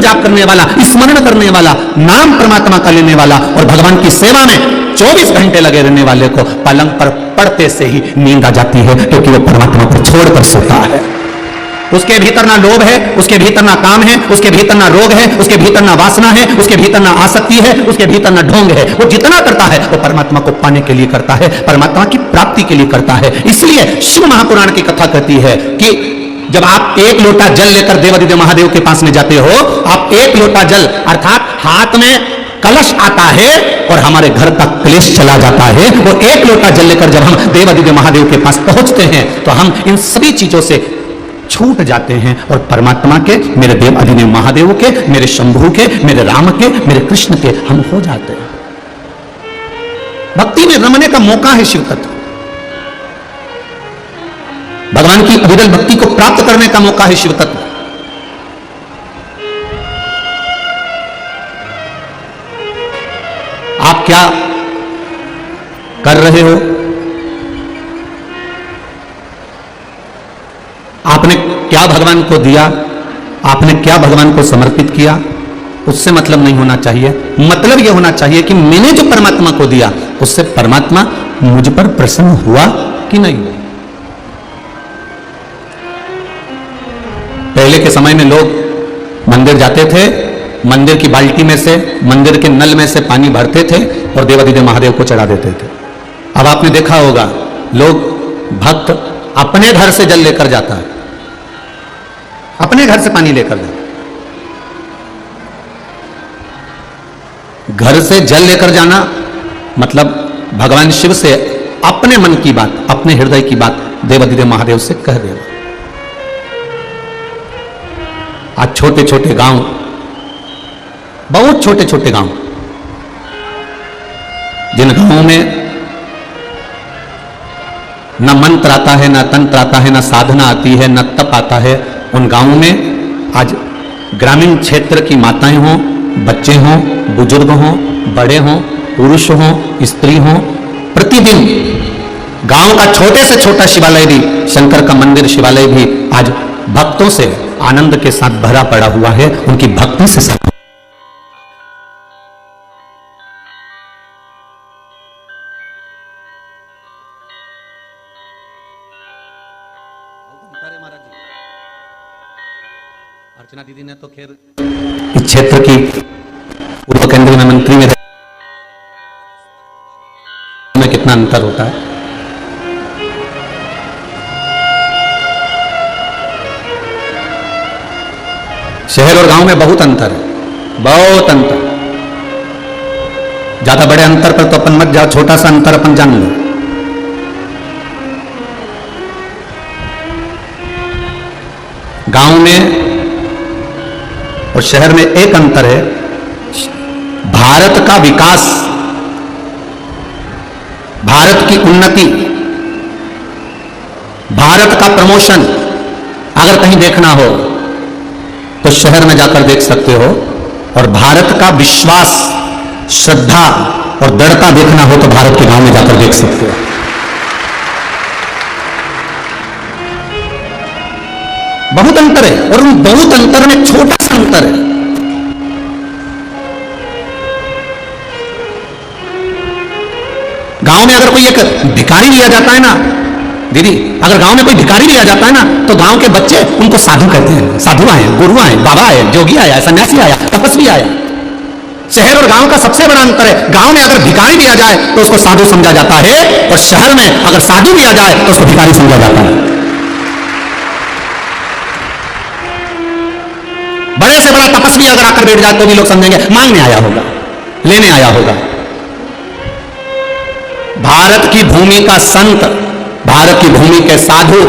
जाप करने वाला, स्मरण करने वाला, नाम परमात्मा का लेने वाला और भगवान की सेवा में 24 घंटे लगे रहने वाले को पलंग पर पड़ते से ही नींद आ जाती है, क्योंकि वो परमात्मा को छोड़कर सोता है। उसके भीतर ना लोभ है, उसके भीतर ना काम है, उसके भीतर ना रोग है, उसके भीतर ना वासना है, उसके भीतर ना आसक्ति है, उसके भीतर ना ढोंग है। वो जितना करता है वो परमात्मा को पाने के लिए करता है, परमात्मा की प्राप्ति के लिए करता है। इसलिए शिव महापुराण की कथा कहती है कि जब आप एक लोटा जल लेकर देवादिदेव महादेव के पास में जाते हो, आप एक लोटा जल अर्थात हाथ में कलश आता है और हमारे घर का क्लेश चला जाता है। वो एक लोटा जल लेकर जब हम देवादिदेव महादेव के पास पहुंचते हैं तो हम इन सभी चीजों से छूट जाते हैं और परमात्मा के, मेरे देव अधिदेव महादेव के, मेरे शंभु के, मेरे राम के, मेरे कृष्ण के हम हो जाते हैं। भक्ति में रमने का मौका है शिव तत्व, भगवान की अविरल भक्ति को प्राप्त करने का मौका है शिव तत्व। आप क्या कर रहे हो? आपने क्या भगवान को दिया, आपने क्या भगवान को समर्पित किया, उससे मतलब नहीं होना चाहिए। मतलब यह होना चाहिए कि मैंने जो परमात्मा को दिया उससे परमात्मा मुझ पर प्रसन्न हुआ कि नहीं। पहले के समय में लोग मंदिर जाते थे, मंदिर की बाल्टी में से, मंदिर के नल में से पानी भरते थे और देवादिदेव महादेव को चढ़ा देते थे। अब आपने देखा होगा लोग, भक्त अपने घर से जल लेकर जाता है, अपने घर से पानी लेकर जाता। घर से जल लेकर जाना मतलब भगवान शिव से अपने मन की बात, अपने हृदय की बात देवादिदेव महादेव से कह देना। आज छोटे छोटे गांव, बहुत छोटे छोटे गांव, जिन गांवों में न मंत्र आता है, न तंत्र आता है, न साधना आती है, न तप आता है, उन गांवों में आज ग्रामीण क्षेत्र की माताएं हों, बच्चे हों, बुजुर्ग हों, बड़े हों, पुरुष हों, स्त्री हों, प्रतिदिन गांव का छोटे से छोटा शिवालय भी, शंकर का मंदिर शिवालय भी आज भक्तों से आनंद के साथ भरा पड़ा हुआ है, उनकी भक्ति से सब। अर्चना दीदी ने तो खैर इस क्षेत्र की पूर्व केंद्रीय मंत्री में कितना अंतर होता है। शहर और गांव में बहुत अंतर है, बहुत अंतर। ज्यादा बड़े अंतर पर तो अपन मत जाओ, छोटा सा अंतर अपन जान लो। गांव में और शहर में एक अंतर है, भारत का विकास, भारत की उन्नति, भारत का प्रमोशन अगर कहीं देखना हो तो शहर में जाकर देख सकते हो, और भारत का विश्वास, श्रद्धा और दृढ़ता देखना हो तो भारत के गांव में जाकर देख सकते हो। बहुत अंतर है, और उन बहुत अंतर में छोटा सा अंतर है। गांव में अगर कोई एक भिखारी लिया जाता है ना दीदी, अगर गांव में कोई भिखारी लिया जाता है ना तो गांव के बच्चे उनको साधु कहते हैं। साधु आए, गुरु आए, बाबा आए, जोगी आया, सन्यासी आया, तपस्वी आया। शहर और गांव का सबसे बड़ा अंतर है, गांव में अगर भिखारी लिया जाए तो उसको साधु समझा जाता है, और शहर में अगर साधु लिया जाए तो उसको भिखारी समझा जाता है। बड़े से बड़ा तपस्वी अगर आकर बैठ जाए तो भी लोग समझेंगे मांगने आया होगा, लेने आया होगा। भारत की भूमि का संत, भारत की भूमि के साधु,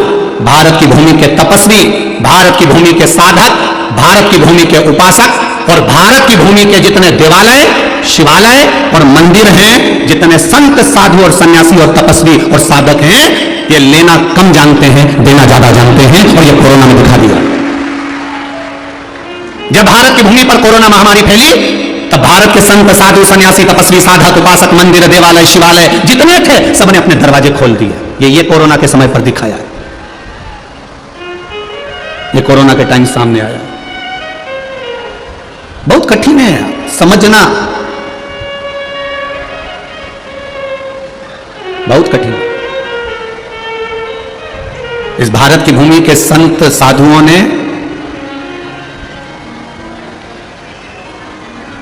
भारत की भूमि के तपस्वी, भारत की भूमि के साधक, भारत की भूमि के उपासक और भारत की भूमि के जितने देवालय, शिवालय और मंदिर हैं, जितने संत, साधु और सन्यासी और तपस्वी और साधक हैं, ये लेना कम जानते हैं, देना ज्यादा जानते हैं, और ये कोरोना में दिखा दिया। जब भारत की भूमि पर कोरोना महामारी फैली तब भारत के संत, साधु, सन्यासी, तपस्वी, साधक, उपासक, मंदिर, देवालय, शिवालय जितने थे सबने अपने दरवाजे खोल दिए। ये कोरोना के समय पर दिखाया है, ये कोरोना के टाइम सामने आया। बहुत कठिन है समझना, बहुत कठिन है। इस भारत की भूमि के संत साधुओं ने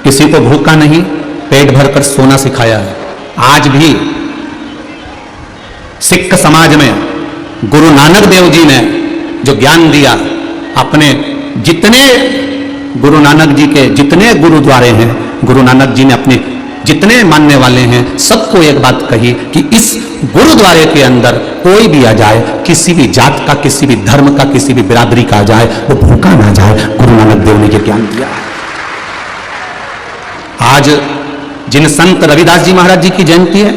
किसी को भूखा नहीं पेट भरकर सोना सिखाया है। आज भी सिख समाज में गुरु नानक देव जी ने जो ज्ञान दिया, अपने जितने गुरु नानक जी के जितने गुरुद्वारे हैं, गुरु नानक जी ने अपने जितने मानने वाले हैं सबको एक बात कही कि इस गुरुद्वारे के अंदर कोई भी आ जाए, किसी भी जात का, किसी भी धर्म का, किसी भी बिरादरी का आ जाए, वो भूखा ना जाए। गुरु नानक देव ने ये ज्ञान दिया है। आज जिन संत रविदास जी महाराज जी की जयंती है,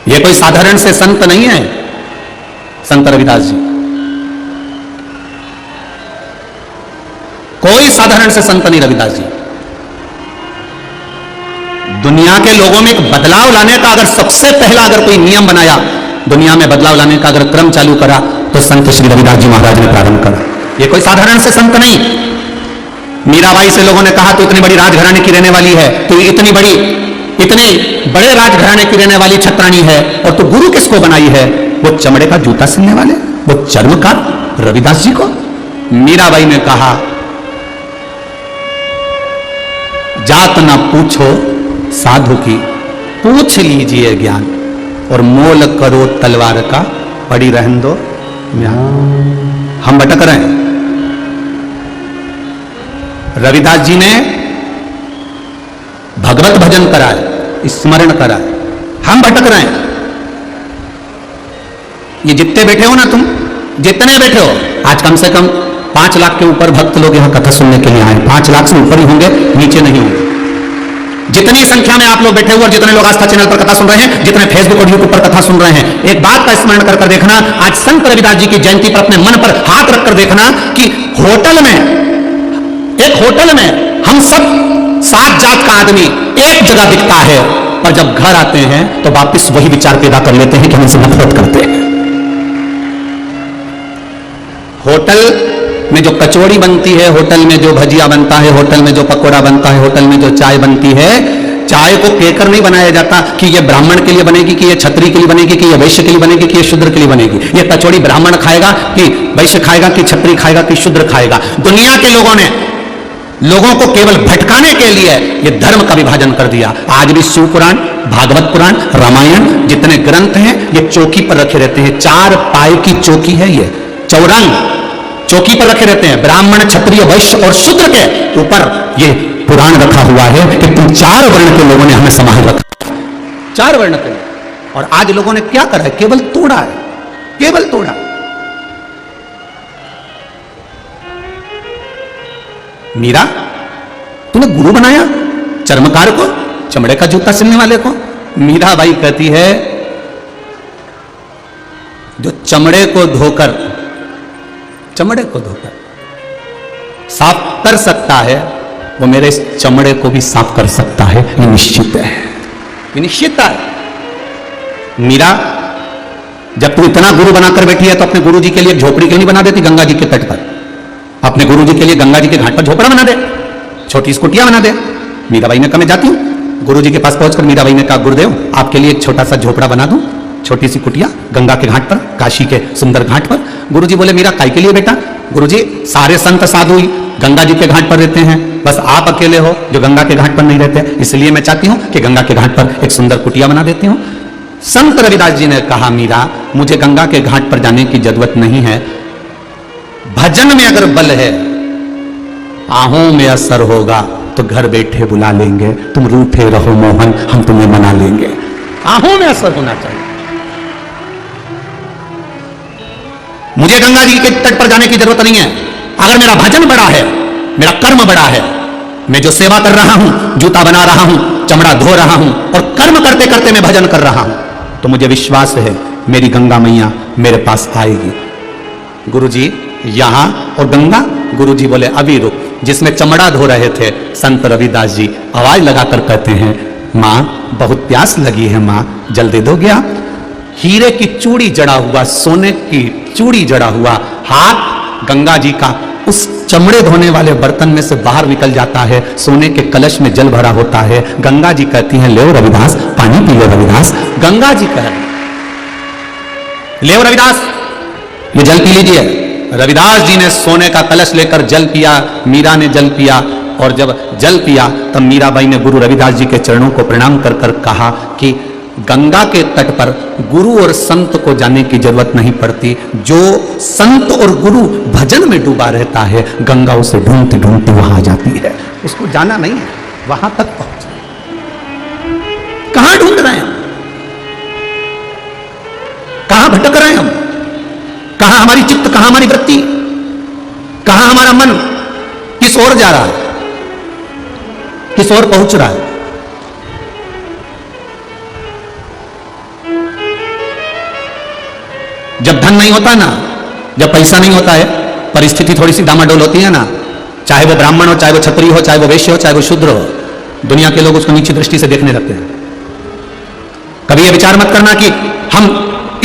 ये कोई साधारण से संत नहीं है। संत रविदास जी कोई साधारण से संत नहीं। रविदास जी दुनिया के लोगों में एक बदलाव लाने का अगर सबसे पहला अगर कोई नियम बनाया, दुनिया में बदलाव लाने का अगर क्रम चालू करा, तो संत श्री रविदास जी महाराज ने प्रारंभ करा। ये कोई साधारण से संत नहीं। मीराबाई से लोगों ने कहा तो इतनी बड़ी राजघराने की रहने वाली है, तो इतने बड़े राजघराने की रहने वाली छत्राणी है, और तो गुरु किसको बनाई है? वो चमड़े का जूता सिलने वाले, वो चर्मकार रविदास जी को। मीराबाई ने कहा जात ना पूछो साधु की, पूछ लीजिए ज्ञान, और मोल करो तलवार का, पड़ी रहन दो। हम भटक रहे हैं। रविदास जी ने भगवत भजन कराए, स्मरण कराए, हम भटक रहे हैं। ये जितने बैठे हो ना, तुम जितने बैठे हो, आज कम से कम 5 लाख के ऊपर भक्त लोग यहां कथा सुनने के लिए आए। 5 लाख से ऊपर ही होंगे, नीचे नहीं होंगे। जितनी संख्या में आप लोग बैठे हुए और जितने लोग आस्था चैनल पर कथा सुन रहे हैं, जितने फेसबुक और यूट्यूब पर कथा सुन रहे हैं, एक बात का स्मरण कर देखना, आज संत रविदास जी की जयंती पर अपने मन पर हाथ रखकर देखना कि होटल में, एक होटल में हम सब 7 जात का आदमी एक जगह दिखता है, पर जब घर आते हैं तो वापस वही विचार पैदा कर लेते हैं कि हम इनसे नफरत करते हैं। होटल में जो कचौड़ी बनती है, होटल में जो भजिया बनता है, होटल में जो पकोड़ा बनता है, होटल में जो चाय बनती है, चाय को कहकर नहीं बनाया जाता कि ये ब्राह्मण के लिए बनेगी, कि ये छत्री के लिए बनेगी, कि ये वैश्य के लिए बनेगी, कि ये शूद्र के लिए बनेगी। ये कचौड़ी ब्राह्मण खाएगा कि वैश्य खाएगा, कि छत्री खाएगा, कि शूद्र खाएगा। दुनिया के लोगों ने लोगों को केवल भटकाने के लिए ये धर्म का विभाजन कर दिया। आज भी शिव पुराण, भागवत पुराण, रामायण जितने ग्रंथ हैं, ये चौकी पर रखे रहते हैं। 4 पाए की चौकी है, ये चौरंग चौकी पर रखे रहते हैं। ब्राह्मण, क्षत्रिय, वैश्य और शूद्र के ऊपर ये पुराण रखा हुआ है कि तुम 4 वर्ण के लोगों ने हमें संभाल रखा, 4 वर्ण के। और आज लोगों ने क्या करा है? केवल तोड़ा है, केवल तोड़ा। मीरा तूने गुरु बनाया चर्मकार को, चमड़े का जूता सिलने वाले को। मीराबाई कहती है जो चमड़े को धोकर साफ कर सकता है, वो मेरे इस चमड़े को भी साफ कर सकता है। ये निश्चित है, ये निश्चित है। मीरा जब तू इतना गुरु बनाकर बैठी है, तो अपने गुरु जी के लिए एक झोपड़ी क्यों नहीं बना देती गंगा जी के तट पर? अपने गुरु जी के लिए गंगा जी के घाट पर झोपड़ा बना दे, छोटी सी कुटिया बना दे। मीराबाई ने कहा मैं जाती हूं। गुरु जी के पास पहुंचकर मीराबाई ने कहा गुरुदेव आपके लिए एक छोटा सा झोपड़ा बना दूं, छोटी सी कुटिया गंगा के घाट पर, काशी के सुंदर घाट पर। गुरुजी बोले मीरा काय के लिए बेटा? गुरुजी सारे संत साधु गंगा जी के घाट पर रहते हैं, बस आप अकेले हो जो गंगा के घाट पर नहीं रहते, इसलिए मैं चाहती हूं कि गंगा के घाट पर एक सुंदर कुटिया बना देती हूं। संत रविदास जी ने कहा मीरा मुझे गंगा के घाट पर जाने की जरूरत नहीं है, भजन में अगर बल है, आहों में असर होगा तो घर बैठे बुला लेंगे, तुम रूठे रहो मोहन हम तुम्हें मना लेंगे। आहों में असर होना चाहिए। मुझे गंगा जी के तट पर जाने की जरूरत नहीं है। अगर मेरा भजन बड़ा है, मेरा कर्म बड़ा है, मैं जो सेवा कर रहा हूं, जूता बना रहा हूं, चमड़ा धो रहा हूं, और कर्म करते करते मैं भजन कर रहा हूं, तो मुझे विश्वास है मेरी गंगा मैया मेरे पास आएगी। गुरुजी यहां और गंगा? गुरुजी बोले अभी रुक। जिसमें चमड़ा धो रहे थे संत रविदास जी आवाज लगाकर कहते हैं मां बहुत प्यास लगी है, मां जल दे दो गया। हीरे की चूड़ी जड़ा हुआ, सोने की चूड़ी जड़ा हुआ हाथ गंगा जी का उस चमड़े धोने वाले बर्तन में से बाहर निकल जाता है, सोने के कलश में जल भरा होता है। गंगा जी कहती हैं, ले रविदास पानी पी लो रविदास। गंगा जी कह रहे, ले रविदास ये जल पी लीजिए। रविदास जी ने सोने का कलश लेकर जल पिया, मीरा ने जल पिया, और जब जल पिया तब मीराबाई ने गुरु रविदास जी के चरणों को प्रणाम कर कर कहा कि गंगा के तट पर गुरु और संत को जाने की जरूरत नहीं पड़ती, जो संत और गुरु भजन में डूबा रहता है गंगा उसे ढूंढती ढूंढती वहां जाती है, उसको जाना नहीं है, वहां तक पहुंच। कहां ढूंढ रहे हैं हम, कहां भटक रहे हैं हम, कहां हमारी चित्त, कहां हमारी वृत्ति, कहां हमारा मन किस ओर जा रहा है, किस ओर पहुंच रहा है। जब धन नहीं होता ना, जब पैसा नहीं होता है, परिस्थिति थोड़ी सी डामाडोल होती है ना, चाहे वो ब्राह्मण हो, चाहे वो क्षत्रिय हो, चाहे वो वैश्य हो, चाहे वो शूद्र हो, दुनिया के लोग उसको नीची दृष्टि से देखने लगते हैं। कभी ये विचार मत करना कि हम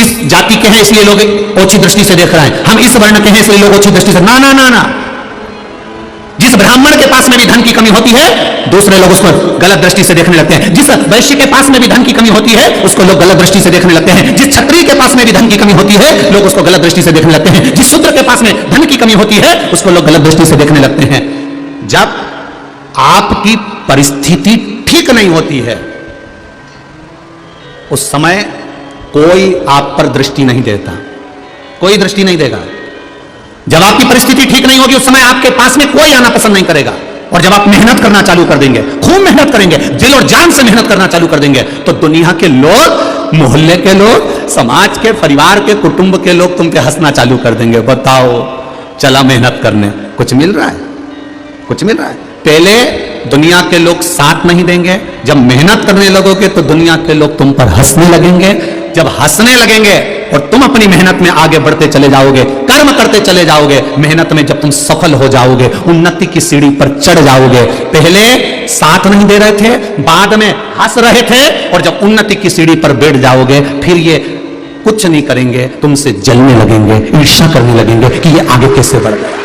इस जाति के हैं इसलिए लोग ओछी दृष्टि से देख रहे हैं, हम इस वर्ण के हैं इसलिए लोग ओछी दृष्टि से, ना ना ना ना। जिस ब्राह्मण के पास में भी धन की कमी होती है दूसरे लोग उसको गलत दृष्टि से देखने लगते हैं, जिस वैश्य के पास में भी धन की कमी होती है उसको लोग गलत दृष्टि से देखने लगते हैं, जिस क्षत्रिय के पास में भी धन की कमी होती है लोग उसको गलत दृष्टि से देखने लगते हैं, जिस शूद्र के पास में धन की कमी होती है उसको लोग गलत दृष्टि से देखने लगते हैं। जब आपकी परिस्थिति ठीक नहीं होती है उस समय कोई आप पर दृष्टि नहीं देता, कोई दृष्टि नहीं देगा। जब आपकी परिस्थिति ठीक नहीं होगी उस समय आपके पास में कोई आना पसंद नहीं करेगा, और जब आप मेहनत करना चालू कर देंगे, खूब मेहनत करेंगे, दिल और जान से मेहनत करना चालू कर देंगे, तो दुनिया के लोग, मोहल्ले के लोग, समाज के, परिवार के, कुटुंब के लोग तुम पे हंसना चालू कर देंगे। बताओ, चला मेहनत करने, कुछ मिल रहा है, कुछ मिल रहा है। पहले दुनिया के लोग साथ नहीं देंगे, जब मेहनत करने लगोगे तो दुनिया के लोग तुम पर हंसने लगेंगे, जब हंसने लगेंगे और तुम अपनी मेहनत में आगे बढ़ते चले जाओगे, कर्म करते चले जाओगे, मेहनत में जब तुम सफल हो जाओगे, उन्नति की सीढ़ी पर चढ़ जाओगे, पहले साथ नहीं दे रहे थे, बाद में हंस रहे थे, और जब उन्नति की सीढ़ी पर बैठ जाओगे फिर ये कुछ नहीं करेंगे, तुमसे जलने लगेंगे, ईर्ष्या करने लगेंगे कि ये आगे कैसे बढ़ गया,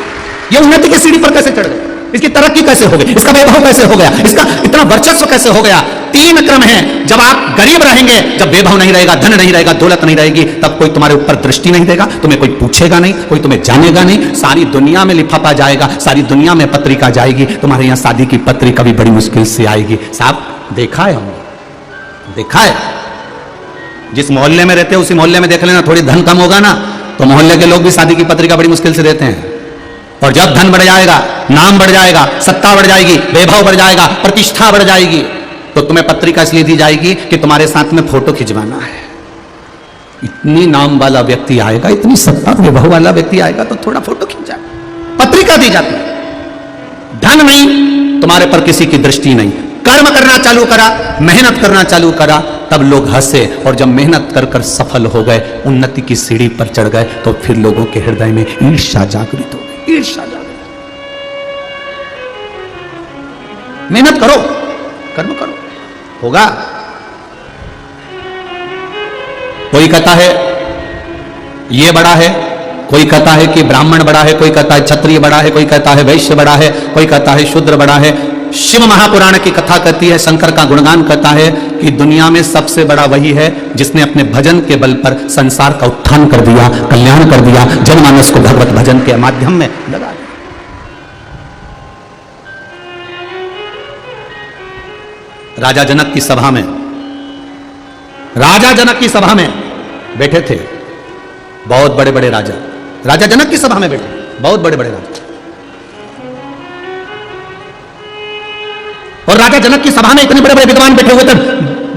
ये उन्नति की सीढ़ी पर कैसे चढ़ गया, इसकी तरक्की कैसे हो गई, इसका वैभव कैसे हो गया, इसका इतना वर्चस्व कैसे हो गया। तीन क्रम है, जब आप गरीब रहेंगे, जब वैभव नहीं रहेगा, धन नहीं रहेगा, दौलत नहीं रहेगी, तब कोई तुम्हारे ऊपर दृष्टि नहीं देगा, तुम्हें कोई पूछेगा नहीं, कोई तुम्हें जानेगा नहीं, सारी दुनिया में लिफाफा जाएगा, सारी दुनिया में पत्रिका जाएगी, तुम्हारे यहां शादी की पत्रिका भी बड़ी मुश्किल से आएगी। साहब देखा है, हमने देखा है, जिस मोहल्ले में रहते हो उसी मोहल्ले में देख लेना, थोड़ी धन कम होगा ना तो मोहल्ले के लोग भी शादी की पत्रिका बड़ी मुश्किल से देते हैं, और जब धन बढ़ जाएगा, नाम बढ़ जाएगा, सत्ता बढ़ जाएगी, वैभव बढ़ जाएगा, प्रतिष्ठा बढ़ जाएगी, तो तुम्हें पत्रिका इसलिए दी जाएगी कि तुम्हारे साथ में फोटो खिंचवाना है। इतनी नाम वाला व्यक्ति आएगा, इतनी सत्ता वैभव वाला व्यक्ति आएगा तो थोड़ा फोटो खिंचा, पत्रिका दी जाती है। धन नहीं, तुम्हारे पर किसी की दृष्टि नहीं, कर्म करना चालू करा, मेहनत करना चालू करा, तब लोग हंसे, और जब मेहनत कर कर सफल हो गए, उन्नति की सीढ़ी पर चढ़ गए, तो फिर लोगों के हृदय में ईर्ष्या जागृत हो गई, ईर्ष्या जागृत। मेहनत करो, कर्म करो, होगा। कोई कहता है ये बड़ा है, कोई कहता है कि ब्राह्मण बड़ा है, कोई कहता है क्षत्रिय बड़ा है, कोई कहता है वैश्य बड़ा है, कोई कहता है शूद्र बड़ा है। शिव महापुराण की कथा कहती है, शंकर का गुणगान कहता है कि दुनिया में सबसे बड़ा वही है जिसने अपने भजन के बल पर संसार का उत्थान कर दिया, कल्याण कर दिया, जनमानस को भगवत भजन के माध्यम में लगा दिया। राजा जनक की सभा में, राजा जनक की सभा में बैठे थे बहुत बड़े बड़े राजा, राजा जनक की सभा में बैठे बहुत बड़े बड़े राजा, और राजा जनक की सभा में इतने बड़े बड़े विद्वान बैठे हुए थे,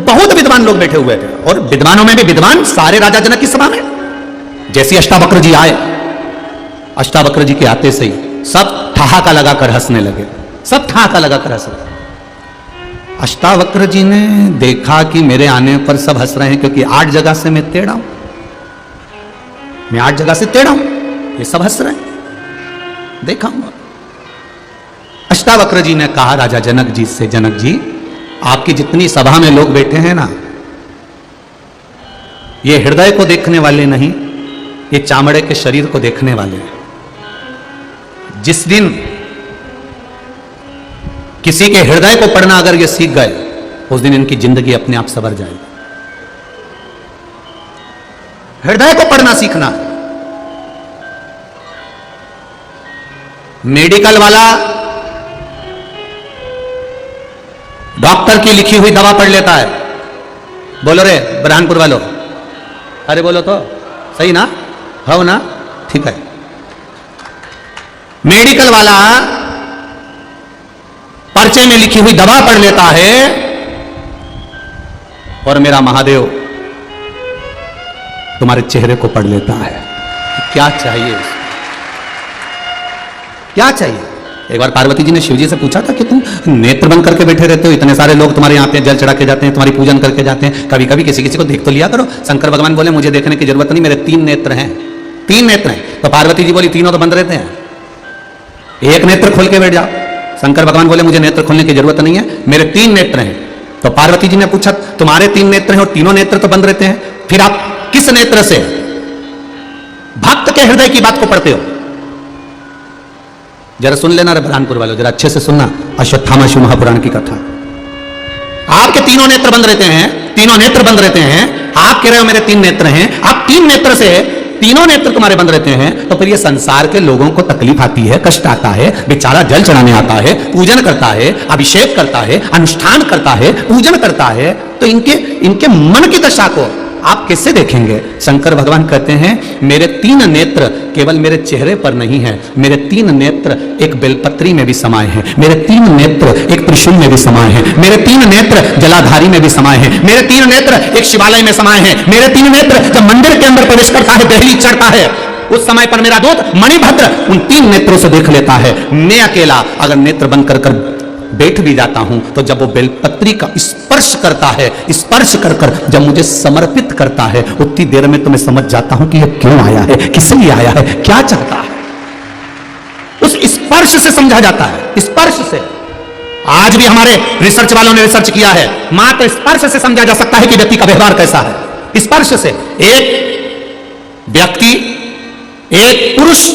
बहुत विद्वान लोग बैठे हुए थे, और विद्वानों में भी विद्वान सारे राजा जनक की सभा में। जैसे अष्टावक्र जी आए, अष्टावक्र जी के आते से ही सब ठहाका लगाकर हंसने लगे, सब ठहाका लगाकर हंस रहे। अष्टावक्र जी ने देखा कि मेरे आने पर सब हंस रहे हैं, क्योंकि 8 जगह से मैं टेढ़ा हूं, मैं 8 जगह से टेढ़ा हूं, ये सब हंस रहे हैं, देखा हूं। अष्टावक्र जी ने कहा राजा जनक जी से, जनक जी आपकी जितनी सभा में लोग बैठे हैं ना, ये हृदय को देखने वाले नहीं, ये चामड़े के शरीर को देखने वाले हैं। जिस दिन किसी के हृदय को पढ़ना अगर ये सीख गए, उस दिन इनकी जिंदगी अपने आप संवर जाएगी। हृदय को पढ़ना सीखना। मेडिकल वाला डॉक्टर की लिखी हुई दवा पढ़ लेता है। बोलो रे बुरहानपुर वालों, अरे बोलो तो सही ना, हो ना, ठीक है। मेडिकल वाला पर्चे में लिखी हुई दवा पढ़ लेता है और मेरा महादेव तुम्हारे चेहरे को पढ़ लेता है। क्या चाहिए, क्या चाहिए? एक बार पार्वती जी ने शिव जी से पूछा था कि तुम नेत्र बंद करके बैठे रहते हो, इतने सारे लोग तुम्हारे यहाँ पे जल चढ़ा के जाते हैं, तुम्हारी पूजन करके जाते हैं, कभी कभी किसी किसी को देख तो लिया करो। शंकर भगवान बोले मुझे देखने की जरूरत नहीं, मेरे 3 नेत्र हैं, 3 नेत्र हैं। तो पार्वती जी बोली तीनों तो बंद रहते हैं, एक नेत्र खोल के बैठ जाओ। शंकर भगवान बोले मुझे नेत्र खोलने की जरूरत नहीं है, मेरे 3 नेत्र हैं। तो पार्वती जी ने पूछा तुम्हारे 3 नेत्र हैं और तीनों नेत्र तो बंद रहते हैं, फिर आप किस नेत्र से भक्त के हृदय की बात को पढ़ते हो? जरा सुन लेना रे बुरहानपुर वालों, जरा अच्छे से सुनना अश्वत्थामा शिव महापुराण की कथा। आपके तीनों नेत्र बंद रहते हैं, तीनों नेत्र बंद रहते हैं, आप कह रहे हो मेरे 3 नेत्र हैं, आप 3 नेत्र से तीनों नेत्र तुम्हारे बंद रहते हैं, तो फिर ये संसार के लोगों को तकलीफ आती है, कष्ट आता है, बेचारा जल चढ़ाने आता है, पूजन करता है, अभिषेक करता है, अनुष्ठान करता है, पूजन करता है, तो इनके मन की दशा को आप कैसे देखेंगे? शंकर भगवान कहते हैं मेरे 3 नेत्र केवल मेरे चेहरे पर नहीं है, मेरे 3 नेत्र एक बेलपत्री में भी समाये हैं, मेरे 3 नेत्र एक त्रिशूल में भी समाये हैं, मेरे 3 नेत्र जलाधारी में भी समाये हैं, मेरे 3 नेत्र एक शिवालय में समाये हैं, मेरे 3 नेत्र जब मंदिर के अंदर प्रवेश करता है, दहली चढ़ता है, उस समय पर मेरा दूत मणिभद्र उन 3 नेत्रों से देख लेता है। मैं अकेला अगर नेत्र बंद कर बैठ भी जाता हूं, तो जब वो बेलपत्री का स्पर्श करता है, स्पर्श कर जब मुझे समर्पित करता है, उतनी देर में तो मैं समझ जाता हूं कि ये क्यों आया है, किस लिए आया है, क्या चाहता है। उस स्पर्श से समझा जाता है, स्पर्श से। आज भी हमारे रिसर्च वालों ने रिसर्च किया है, मात्र स्पर्श से समझा जा सकता है कि व्यक्ति का व्यवहार कैसा है। स्पर्श से एक व्यक्ति, एक पुरुष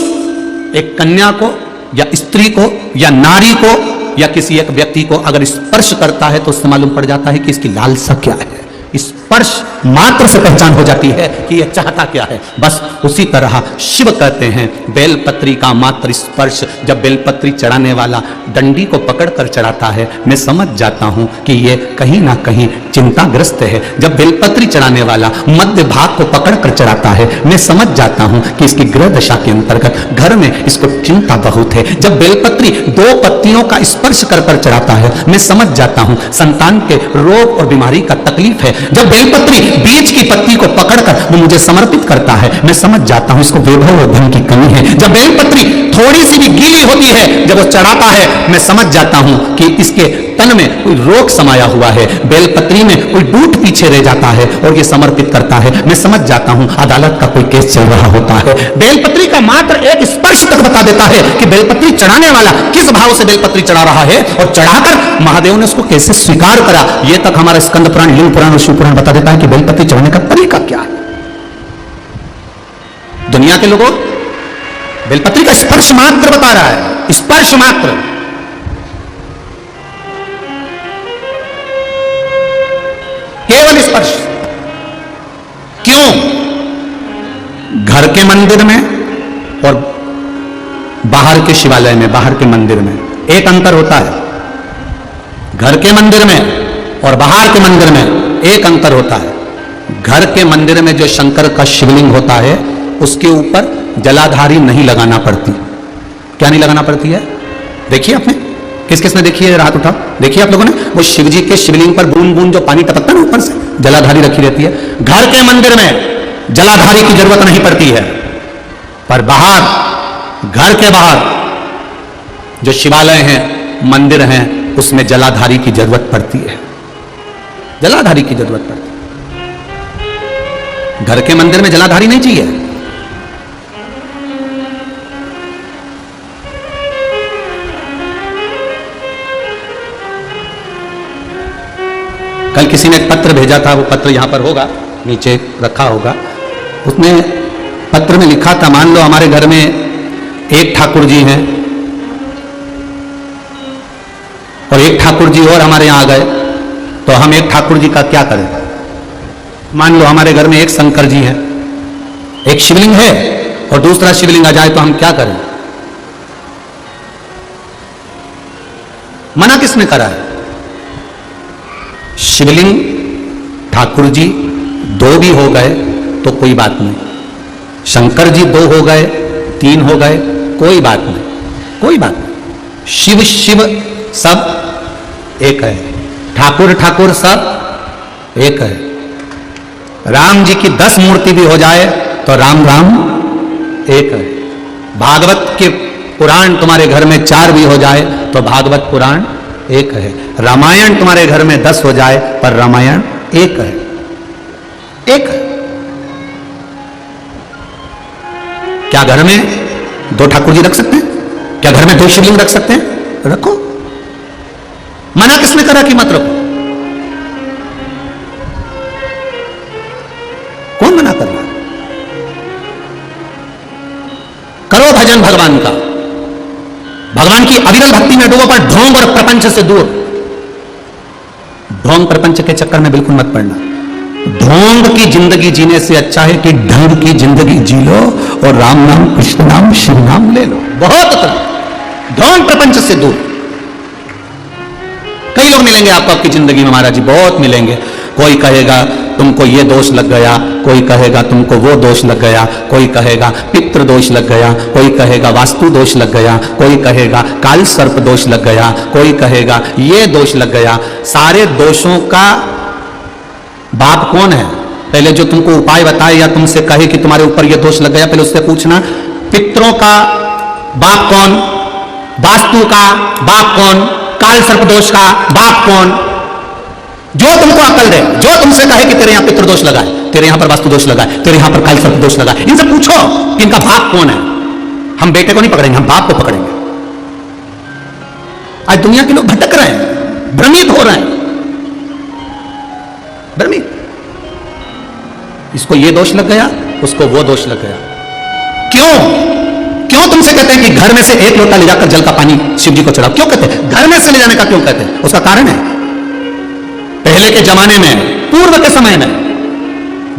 एक कन्या को या स्त्री को या नारी को या किसी एक व्यक्ति को अगर स्पर्श करता है तो उससे मालूम पड़ जाता है कि इसकी लालसा क्या है। स्पर्श मात्र से पहचान हो जाती है कि यह चाहता क्या है। बस उसी तरह शिव कहते हैं बेलपत्री का मात्र स्पर्श, जब बेलपत्री चढ़ाने वाला डंडी को पकड़कर चढ़ाता है, मैं समझ जाता हूं कि यह कहीं ना कहीं चिंताग्रस्त है। जब बेलपत्री चढ़ाने वाला मध्य भाग को पकड़कर चढ़ाता है, मैं समझ जाता हूं कि इसकी ग्रह दशा के अंतर्गत घर में इसको चिंता बहुत है। जब बेलपत्री 2 पत्तियों का स्पर्श कर चढ़ाता है, मैं समझ जाता हूं संतान के रोग और बीमारी का तकलीफ है। जब बेलपत्री बीच की पत्ती को पकड़कर वो मुझे समर्पित करता है, मैं समझ जाता हूं इसको वैभव और धन की कमी है। जब बेलपत्री थोड़ी सी भी गीली होती है, जब वो चढ़ाता है, मैं समझ जाता हूं कि इसके तन में कोई रोग समाया हुआ है। बेलपत्री में कोई डूट पीछे रह जाता है और ये समर्पित करता है, मैं समझ जाता हूं अदालत का कोई केस चल रहा होता है। बेलपत्री का मात्र एक स्पर्श तक बता देता है कि बेलपत्री चढ़ाने वाला किस भाव से बेलपत्री चढ़ा रहा है और चढ़ाकर महादेव ने उसको कैसे स्वीकार करा। यह तक हमारा स्कंद पुराण, लिंग पुराण और शिव पुराण बता देता है कि बेलपत्री चढ़ाने का तरीका क्या है। दुनिया के लोगों बेलपत्री का स्पर्श मात्र बता रहा है, स्पर्श मात्र। केवल स्पर्श। क्यों? घर के मंदिर में और बाहर के शिवालय में, बाहर के मंदिर में एक अंतर होता है। घर के मंदिर में और बाहर के मंदिर में एक अंतर होता है। घर के मंदिर में जो शंकर का शिवलिंग होता है, उसके ऊपर जलाधारी नहीं लगाना पड़ती। क्या नहीं लगाना पड़ती है? देखिए आपने, किस किसने देखी है? हाथ उठाओ। देखिए आप लोगों ने, वो शिव जी के शिवलिंग पर बूंद बूंद जो पानी टपकता है ना ऊपर से, जलाधारी रखी रहती है। घर के मंदिर में जलाधारी की जरूरत नहीं पड़ती है, पर बाहर, घर के बाहर जो शिवालय हैं, मंदिर हैं, उसमें जलाधारी की जरूरत पड़ती है। जलाधारी की जरूरत पड़ती है। घर के मंदिर में जलाधारी नहीं चाहिए। कल किसी ने एक पत्र भेजा था, वो पत्र यहां पर होगा, नीचे रखा होगा। उसने पत्र में लिखा था, मान लो हमारे घर में एक ठाकुर जी हैं, और एक ठाकुर जी और हमारे यहां आ गए, तो हम एक ठाकुर जी का क्या करें? मान लो हमारे घर में एक शंकर जी है, एक शिवलिंग है और दूसरा शिवलिंग आ जाए तो हम क्या करें? मना किसने करा है? शिवलिंग ठाकुर जी दो भी हो गए तो कोई बात नहीं, शंकर जी दो हो गए, तीन हो गए, कोई बात नहीं, कोई बात नहीं। शिव शिव सब एक है, ठाकुर ठाकुर सब एक है। राम जी की 10 मूर्ति भी हो जाए तो राम राम एक है। भागवत के पुराण तुम्हारे घर में 4 भी हो जाए तो भागवत पुराण एक है। रामायण तुम्हारे घर में 10 हो जाए पर रामायण एक है, एक है। क्या घर में 2 ठाकुर जी रख सकते हैं? क्या घर में 2 शिवलिंग रख सकते हैं? रखो। मना किसने करा कि मत रखो? कौन मना कर रहा? करो भजन भगवान का, भगवान की अविरल भक्ति में डूबो, पर ढोंग और प्रपंच से दूर। ढोंग प्रपंच के चक्कर में बिल्कुल मत पड़ना। ढोंग की जिंदगी जीने से अच्छा है कि ढंग की जिंदगी जी लो और राम नाम कृष्ण नाम शिव नाम ले लो, बहुत ढोंग प्रपंच से दूर। कई लोग मिलेंगे आपको आपकी जिंदगी में महाराज जी, बहुत मिलेंगे। कोई कहेगा तुमको ये दोष लग गया, कोई कहेगा तुमको वो दोष लग गया, कोई कहेगा पितृ दोष लग गया, कोई कहेगा वास्तु दोष लग गया, कोई कहेगा काल सर्प दोष लग गया, कोई कहेगा ये दोष लग गया। सारे दोषों का बाप कौन है? पहले जो तुमको उपाय बताए या तुमसे कहे कि तुम्हारे ऊपर ये दोष लग गया, पहले उससे पूछना पितरों का बाप कौन, वास्तु का बाप कौन, काल सर्प दोष का बाप कौन। जो तुमको अकल दे, जो तुमसे कहे कि तेरे यहां पितृ दोष लगा है, तेरे यहां पर वास्तु दोष लगा है, तेरे यहां पर काल सर्प दोष लगा है, इनसे पूछो कि इनका बाप कौन है। हम बेटे को नहीं पकड़ेंगे, हम बाप को पकड़ेंगे। आज दुनिया के लोग भटक रहे हैं, भ्रमित हो रहे हैं, भ्रमित। इसको ये दोष लग गया, उसको वो दोष लग गया। क्यों तुमसे कहते हैं कि घर में से 1 लोटा ले जाकर जल का पानी शिव जी को चढ़ाओ? क्यों कहते हैं? घर में से ले जाने का क्यों कहते हैं? उसका कारण है, पहले के जमाने में, पूर्व के समय में,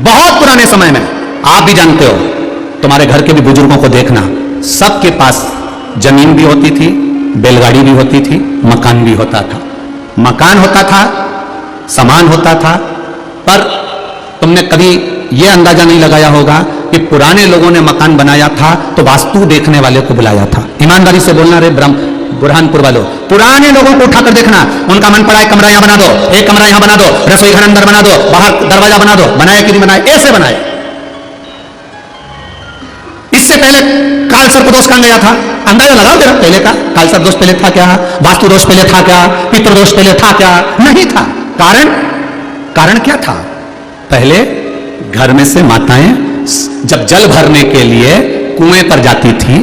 बहुत पुराने समय में, आप भी जानते हो, तुम्हारे घर के भी बुजुर्गों को देखना, सबके पास जमीन भी होती थी, बैलगाड़ी भी होती थी, मकान भी होता था। मकान होता था, सामान होता था, पर तुमने कभी यह अंदाजा नहीं लगाया होगा कि पुराने लोगों ने मकान बनाया था तो वास्तु देखने वाले को बुलाया था। ईमानदारी से बोलना रे बुरहानपुर वालों, पुराने लोगों को उठाकर देखना, उनका मन पड़ा एक कमरा यहां बना दो, एक कमरा यहां बना दो, रसोई घर अंदर बना दो, बाहर दरवाजा बना दो, बनाया कि नहीं बनाया? ऐसे बनाए। इससे पहले काल सर्प दोष कहां गया था? अंदाजा लगाओ जरा, पहले का काल सर्प दोष पहले था क्या? वास्तु दोष पहले था क्या? पितृ दोष पहले था क्या? नहीं था। कारण क्या था? पहले घर में से माताएं जब जल भरने के लिए कुएं पर जाती थी,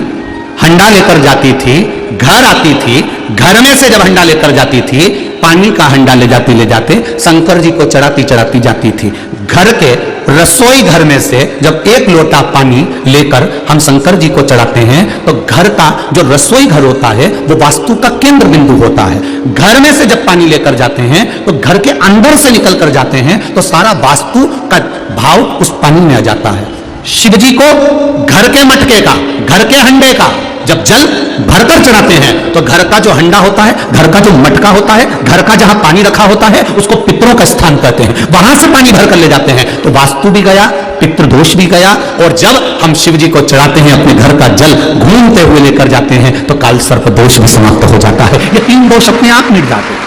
हंडा लेकर जाती थी, घर आती थी, घर में से जब हंडा लेकर जाती थी, पानी का हंडा ले जाते शंकर जी को चढ़ाती जाती थी। घर के रसोई घर में से जब 1 लोटा पानी लेकर हम शंकर जी को चढ़ाते हैं तो घर का जो रसोई घर होता है वो वास्तु का केंद्र बिंदु होता है। घर में से जब पानी लेकर जाते हैं तो घर के अंदर से निकल कर जाते हैं तो सारा वास्तु का भाव उस पानी में आ जाता है। शिव जी को घर के मटके का, घर के हंडे का जब जल भरकर चढ़ाते हैं तो घर का जो हंडा होता है, घर का जो मटका होता है, घर का जहां पानी रखा होता है उसको पितरों का स्थान कहते हैं। वहां से पानी भरकर ले जाते हैं तो वास्तु भी गया, पितृ दोष भी गया। और जब हम शिव जी को चढ़ाते हैं, अपने घर का जल घूमते हुए लेकर जाते हैं तो काल सर्प दोष भी समाप्त हो जाता है। ये 3 दोष अपने आप मिट जाते हैं।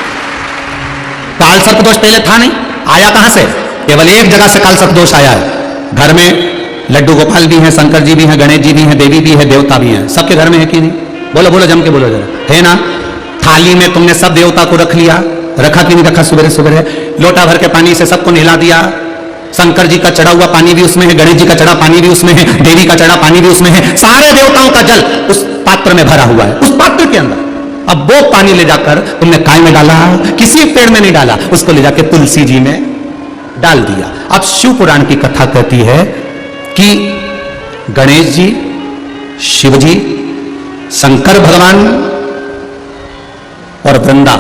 काल सर्प दोष पहले था नहीं, आया कहां से? केवल एक जगह से काल सर्प दोष आया है। घर में लड्डू गोपाल भी हैं, शंकर जी भी हैं, गणेश जी भी हैं, देवी भी है, देवता भी हैं। सबके घर में है कि नहीं? बोलो बोलो, जम के बोलो जरा, है ना? थाली में तुमने सब देवता को रख लिया, रखा कि नहीं रखा? सुबह सुबह लोटा भर के पानी से सबको नहला दिया। शंकर जी का चढ़ा हुआ पानी भी उसमें है, गणेश जी का चढ़ा पानी भी उसमें है, देवी का चढ़ा पानी भी उसमें है। सारे देवताओं का जल उस पात्र में भरा हुआ है, उस पात्र के अंदर। अब वो पानी ले जाकर तुमने काय में डाला? किसी पेड़ में नहीं डाला, उसको ले जाकर तुलसी जी में डाल दिया। अब शिव पुराण की कथा कहती है कि गणेश जी, शिव जी, शंकर भगवान और वृंदा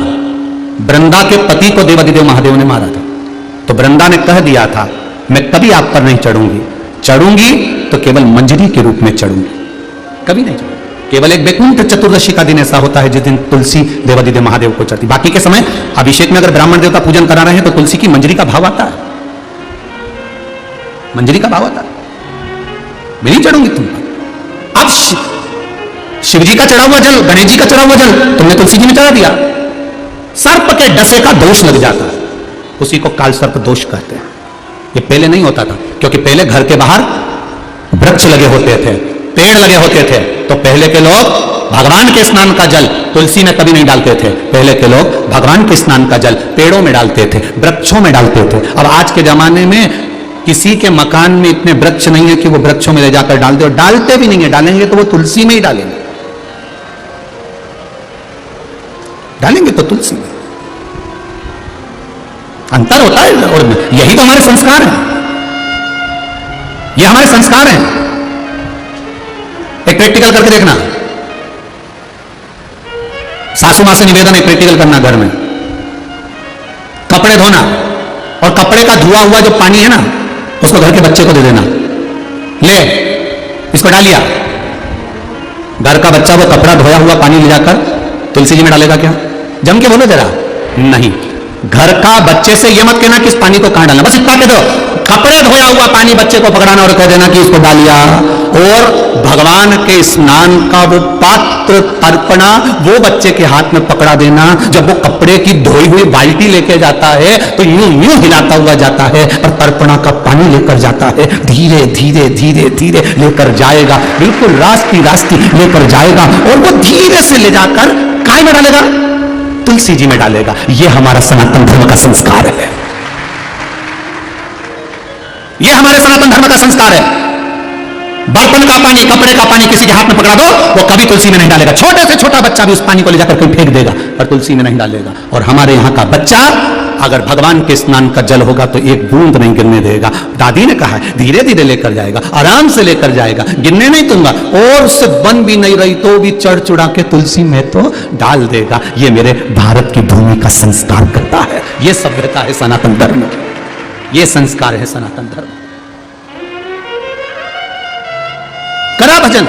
वृंदा के पति को देवादिदेव महादेव ने मारा था। तो वृंदा ने कह दिया था मैं कभी आप पर नहीं चढ़ूंगी, चढ़ूंगी तो केवल मंजरी के रूप में चढ़ूंगी, कभी नहीं चढ़ूंगी। केवल एक वैकुंठ चतुर्दशी का दिन ऐसा होता है जिस दिन तुलसी देवादिदेव महादेव को चढ़ती। बाकी के समय अभिषेक में अगर ब्राह्मण देवता पूजन करा रहे हैं तो तुलसी की मंजरी का भाव आता है, मंजरी का भाव आता है। मैं नहीं चढ़ूंगी तुम पर। अब शिव जी का चढ़ा हुआ जल, गणेश जी का चढ़ा हुआ जल तुमने तुलसी जी में चढ़ा दिया, सर्प के डसे का दोष लग जाता है, उसी को काल सर्प दोष कहते हैं। ये पहले नहीं होता था, क्योंकि पहले घर के बाहर वृक्ष लगे होते थे, पेड़ लगे होते थे, तो पहले के लोग भगवान के स्नान का जल तुलसी में कभी नहीं डालते थे। पहले के लोग भगवान के स्नान का जल पेड़ों में डालते थे, वृक्षों में डालते थे। अब आज के जमाने में किसी के मकान में इतने वृक्ष नहीं है कि वो वृक्षों में ले जाकर डाल दे, और डालते भी नहीं है। डालेंगे तो वो तुलसी में ही डालेंगे, डालेंगे तो तुलसी में। अंतर होता है, और यही तो हमारे संस्कार हैं, ये हमारे संस्कार हैं। एक प्रैक्टिकल करके देखना, सासू मां से निवेदन है प्रैक्टिकल करना घर में। कपड़े धोना, और कपड़े का धुआ हुआ जो पानी है ना उसको घर के बच्चे को दे देना, ले इसको डालिया। घर का बच्चा वो कपड़ा धोया हुआ पानी ले जाकर तुलसी जी में डालेगा क्या? जम के बोलो जरा, नहीं। घर का बच्चे से ये मत कहना कि इस पानी को कहां डालना, बस इतना कह दो कपड़े धोया हुआ पानी बच्चे को पकड़ाना और कह देना कि इसको डालिया। और भगवान के स्नान का वो पात्र तर्पणा वो बच्चे के हाथ में पकड़ा देना। जब वो कपड़े की धोई हुई बाल्टी लेके जाता है तो यूं यूं हिलाता हुआ जाता है, और तर्पणा का पानी लेकर जाता है। धीरे धीरे धीरे धीरे लेकर जाएगा, बिल्कुल रास्ती रास्ती लेकर जाएगा, और वो धीरे से ले जाकर काय में डालेगा? तुलसी जी में डालेगा। ये हमारा सनातन धर्म का संस्कार है, ये हमारे सनातन धर्म का संस्कार है। बर्तन का पानी, कपड़े का पानी किसी के हाथ में पकड़ा दो, वो कभी तुलसी में नहीं डालेगा। छोटे से छोटा बच्चा भी उस पानी को ले जाकर कहीं फेंक देगा, पर तुलसी में नहीं डालेगा। और हमारे यहाँ का बच्चा अगर भगवान के स्नान का जल होगा तो एक बूंद नहीं गिरने देगा। दादी ने कहा है धीरे धीरे लेकर जाएगा, आराम से लेकर जाएगा, गिरने नहीं दूंगा। और उससे बन भी नहीं रही तो भी चढ़ चुड़ा के तुलसी में तो डाल देगा। ये मेरे भारत की भूमि का संस्कार करता है, ये सभ्यता है सनातन धर्म, ये संस्कार है सनातन धर्म। करा भजन,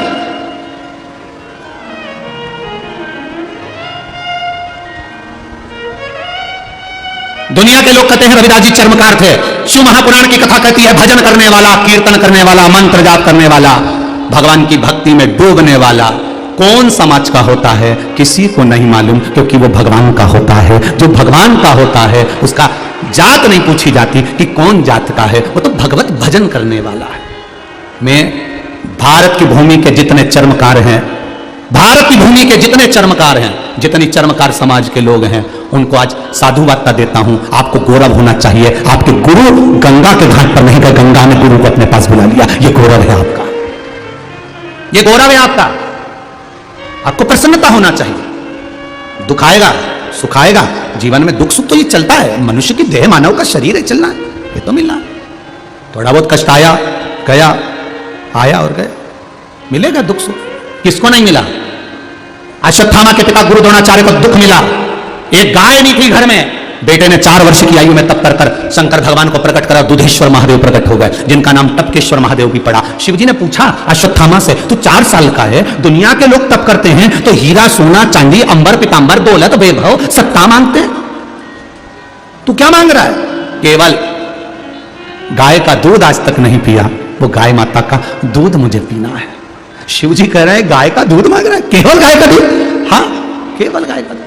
दुनिया के लोग कहते हैं रविदास जी चर्मकार थे। शिव महापुराण की कथा कहती है भजन करने वाला, कीर्तन करने वाला, मंत्र जाप करने वाला, भगवान की भक्ति में डूबने वाला कौन समाज का होता है किसी को नहीं मालूम, क्योंकि वो भगवान का होता है। जो भगवान का होता है उसका जात नहीं पूछी जाती कि कौन जात का है, वो तो भगवत भजन करने वाला है। मैं भारत की भूमि के जितने चर्मकार हैं, भारत की भूमि के जितने चर्मकार हैं, जितनी चर्मकार समाज के लोग हैं, उनको आज साधुवार्ता देता हूं। आपको गौरव होना चाहिए। आपके गुरु गंगा के घाट पर नहीं गए, गंगा ने गुरु को अपने पास बुला लिया। ये गौरव है आपका, ये गौरव है आपका। आपको प्रसन्नता होना चाहिए। दुख आएगा सुख आएगा, जीवन में दुख सुख तो ये चलता है। मनुष्य की देह, मानव का शरीर है, चलना है, ये तो मिलना है। थोड़ा बहुत कष्ट आया गया, आया और गया, मिलेगा दुख सुख। किसको नहीं मिला? अश्वत्थामा के पिता गुरु द्रोणाचार्य को दुख मिला। एक गाय नहीं थी घर में, बेटे ने 4 वर्ष की आयु में तप कर शंकर भगवान को प्रकट करा, दुधेश्वर महादेव प्रकट हो गए, जिनका नाम टपकेश्वर महादेव भी पड़ा। शिवजी ने पूछा अश्वत्थामा से, तू 4 साल का है, दुनिया के लोग तप करते हैं तो हीरा सोना चांदी अंबर पीतांबर दौलत वैभव सत्ता मांगते हैं, तू क्या मांग रहा है? केवल गाय का दूध आज तक नहीं पिया, वो गाय माता का दूध मुझे पीना है। शिवजी कह रहे हैं गाय का दूध मांग रहा है, केवल गाय का दूध? हाँ, केवल गाय का दूध।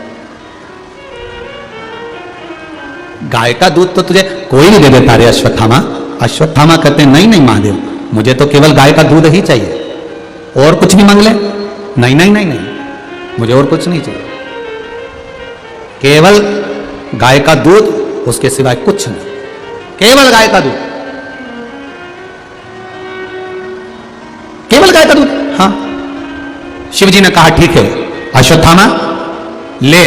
गाय का दूध तो तुझे कोई नहीं दे देता रे अश्वत्थामा। अश्वत्थामा कहते नहीं नहीं महादेव, मुझे तो केवल गाय का दूध ही चाहिए, और कुछ भी मांग ले। नहीं नहीं नहीं नहीं, मुझे और कुछ नहीं चाहिए, केवल गाय का दूध, उसके सिवाय कुछ नहीं, केवल गाय का दूध, केवल गाय का दूध। हाँ, शिवजी ने कहा ठीक है अश्वत्थामा ले।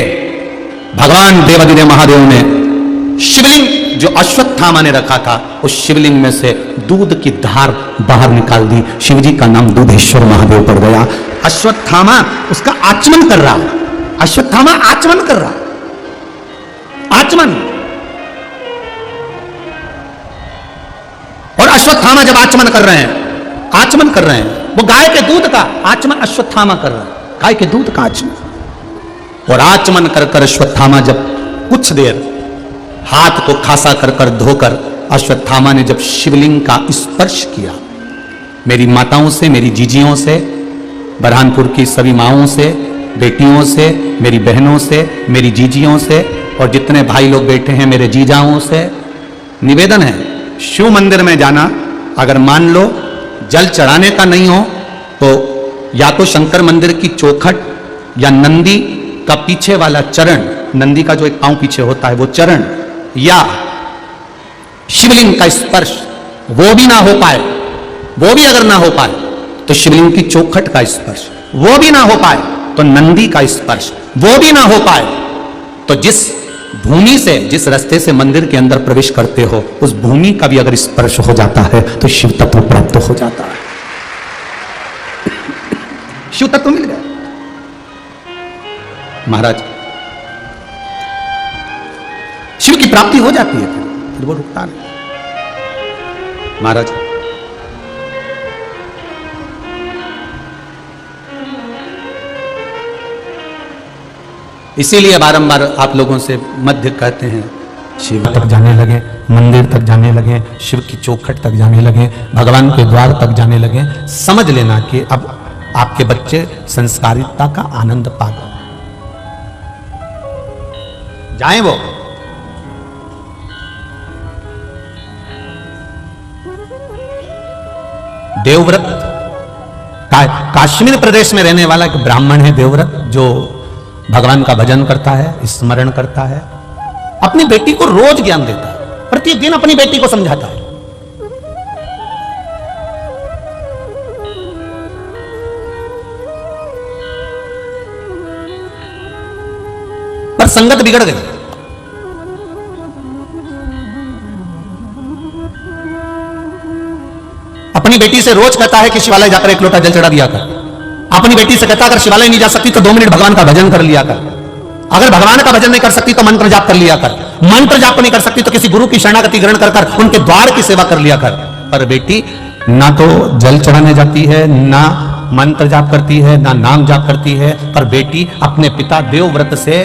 भगवान देवादिदेव महादेव ने शिवलिंग जो अश्वत्थामा ने रखा था, उस शिवलिंग में से दूध की धार बाहर निकाल दी। शिवजी का नाम दूधेश्वर महादेव पड़ गया। अश्वत्थामा उसका आचमन कर रहा, अश्वत्थामा आचमन कर रहा, आचमन। और अश्वत्थामा जब आचमन कर रहे हैं, वो गाय के दूध का आचमन अश्वत्थामा कर रहा है, गाय के दूध का आचमन। और आचमन कर कर अश्वत्थामा जब कुछ देर हाथ को खासा कर कर धोकर अश्वत्थामा ने जब शिवलिंग का स्पर्श किया, मेरी माताओं से, मेरी जीजियों से, बरहानपुर की सभी माओं से, बेटियों से, मेरी बहनों से, मेरी जीजियों से, और जितने भाई लोग बैठे हैं मेरे जीजाओं से निवेदन है, शिव मंदिर में जाना, अगर मान लो जल चढ़ाने का नहीं हो तो या तो शंकर मंदिर की चौखट या नंदी का पीछे वाला चरण, नंदी का जो एक पांव पीछे होता है वो चरण, या शिवलिंग का स्पर्श, वो भी ना हो पाए, वो भी अगर ना हो पाए तो शिवलिंग की चौखट का स्पर्श, वो भी ना हो पाए तो नंदी का स्पर्श, वो भी ना हो पाए तो जिस भूमि से, जिस रास्ते से मंदिर के अंदर प्रवेश करते हो उस भूमि का भी अगर स्पर्श हो जाता है तो शिव तत्व प्राप्त हो जाता है। शिव तत्व मिल गया महाराज, शिव की प्राप्ति हो जाती है, फिर वो रुकता नहीं महाराज। इसीलिए बारंबार आप लोगों से मध्य कहते हैं, शिव तक जाने लगे, मंदिर तक जाने लगे, शिव की चौखट तक जाने लगे, भगवान के द्वार तक जाने लगे, समझ लेना कि अब आपके बच्चे संस्कारिता का आनंद पा गए। जाएं वो देवव्रत, कश्मीर प्रदेश में रहने वाला एक ब्राह्मण है देवव्रत, जो भगवान का भजन करता है, स्मरण करता है, अपनी बेटी को रोज ज्ञान देता है, प्रत्येक दिन अपनी बेटी को समझाता है। पर संगत बिगड़ गई। अपनी बेटी से रोज कहता है कि शिवालय जाकर एक लोटा जल चढ़ा दिया कर। अपनी बेटी से कहता अगर शिवालय नहीं जा सकती तो 2 मिनट भगवान का भजन कर लिया कर। अगर भगवान का भजन नहीं कर सकती तो मंत्र जाप कर लिया कर। मंत्र जाप नहीं कर सकती तो किसी गुरु की शरणागति ग्रहण कर कर उनके द्वार की सेवा कर लिया कर। पर बेटी ना तो जल चढ़ाने जाती है, ना मंत्र जाप करती है, ना नाम जाप करती है, पर बेटी अपने पिता देवव्रत से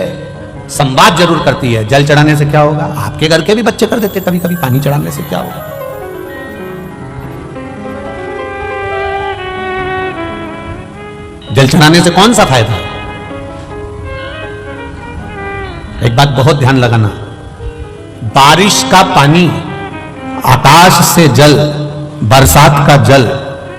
संवाद जरूर करती है। जल चढ़ाने से क्या होगा? आपके घर के भी बच्चे कर देते कभी कभी। पानी चढ़ाने से क्या होगा? जल चढ़ाने से कौन सा फायदा? एक बात बहुत ध्यान लगाना, बारिश का पानी, आकाश से जल, बरसात का जल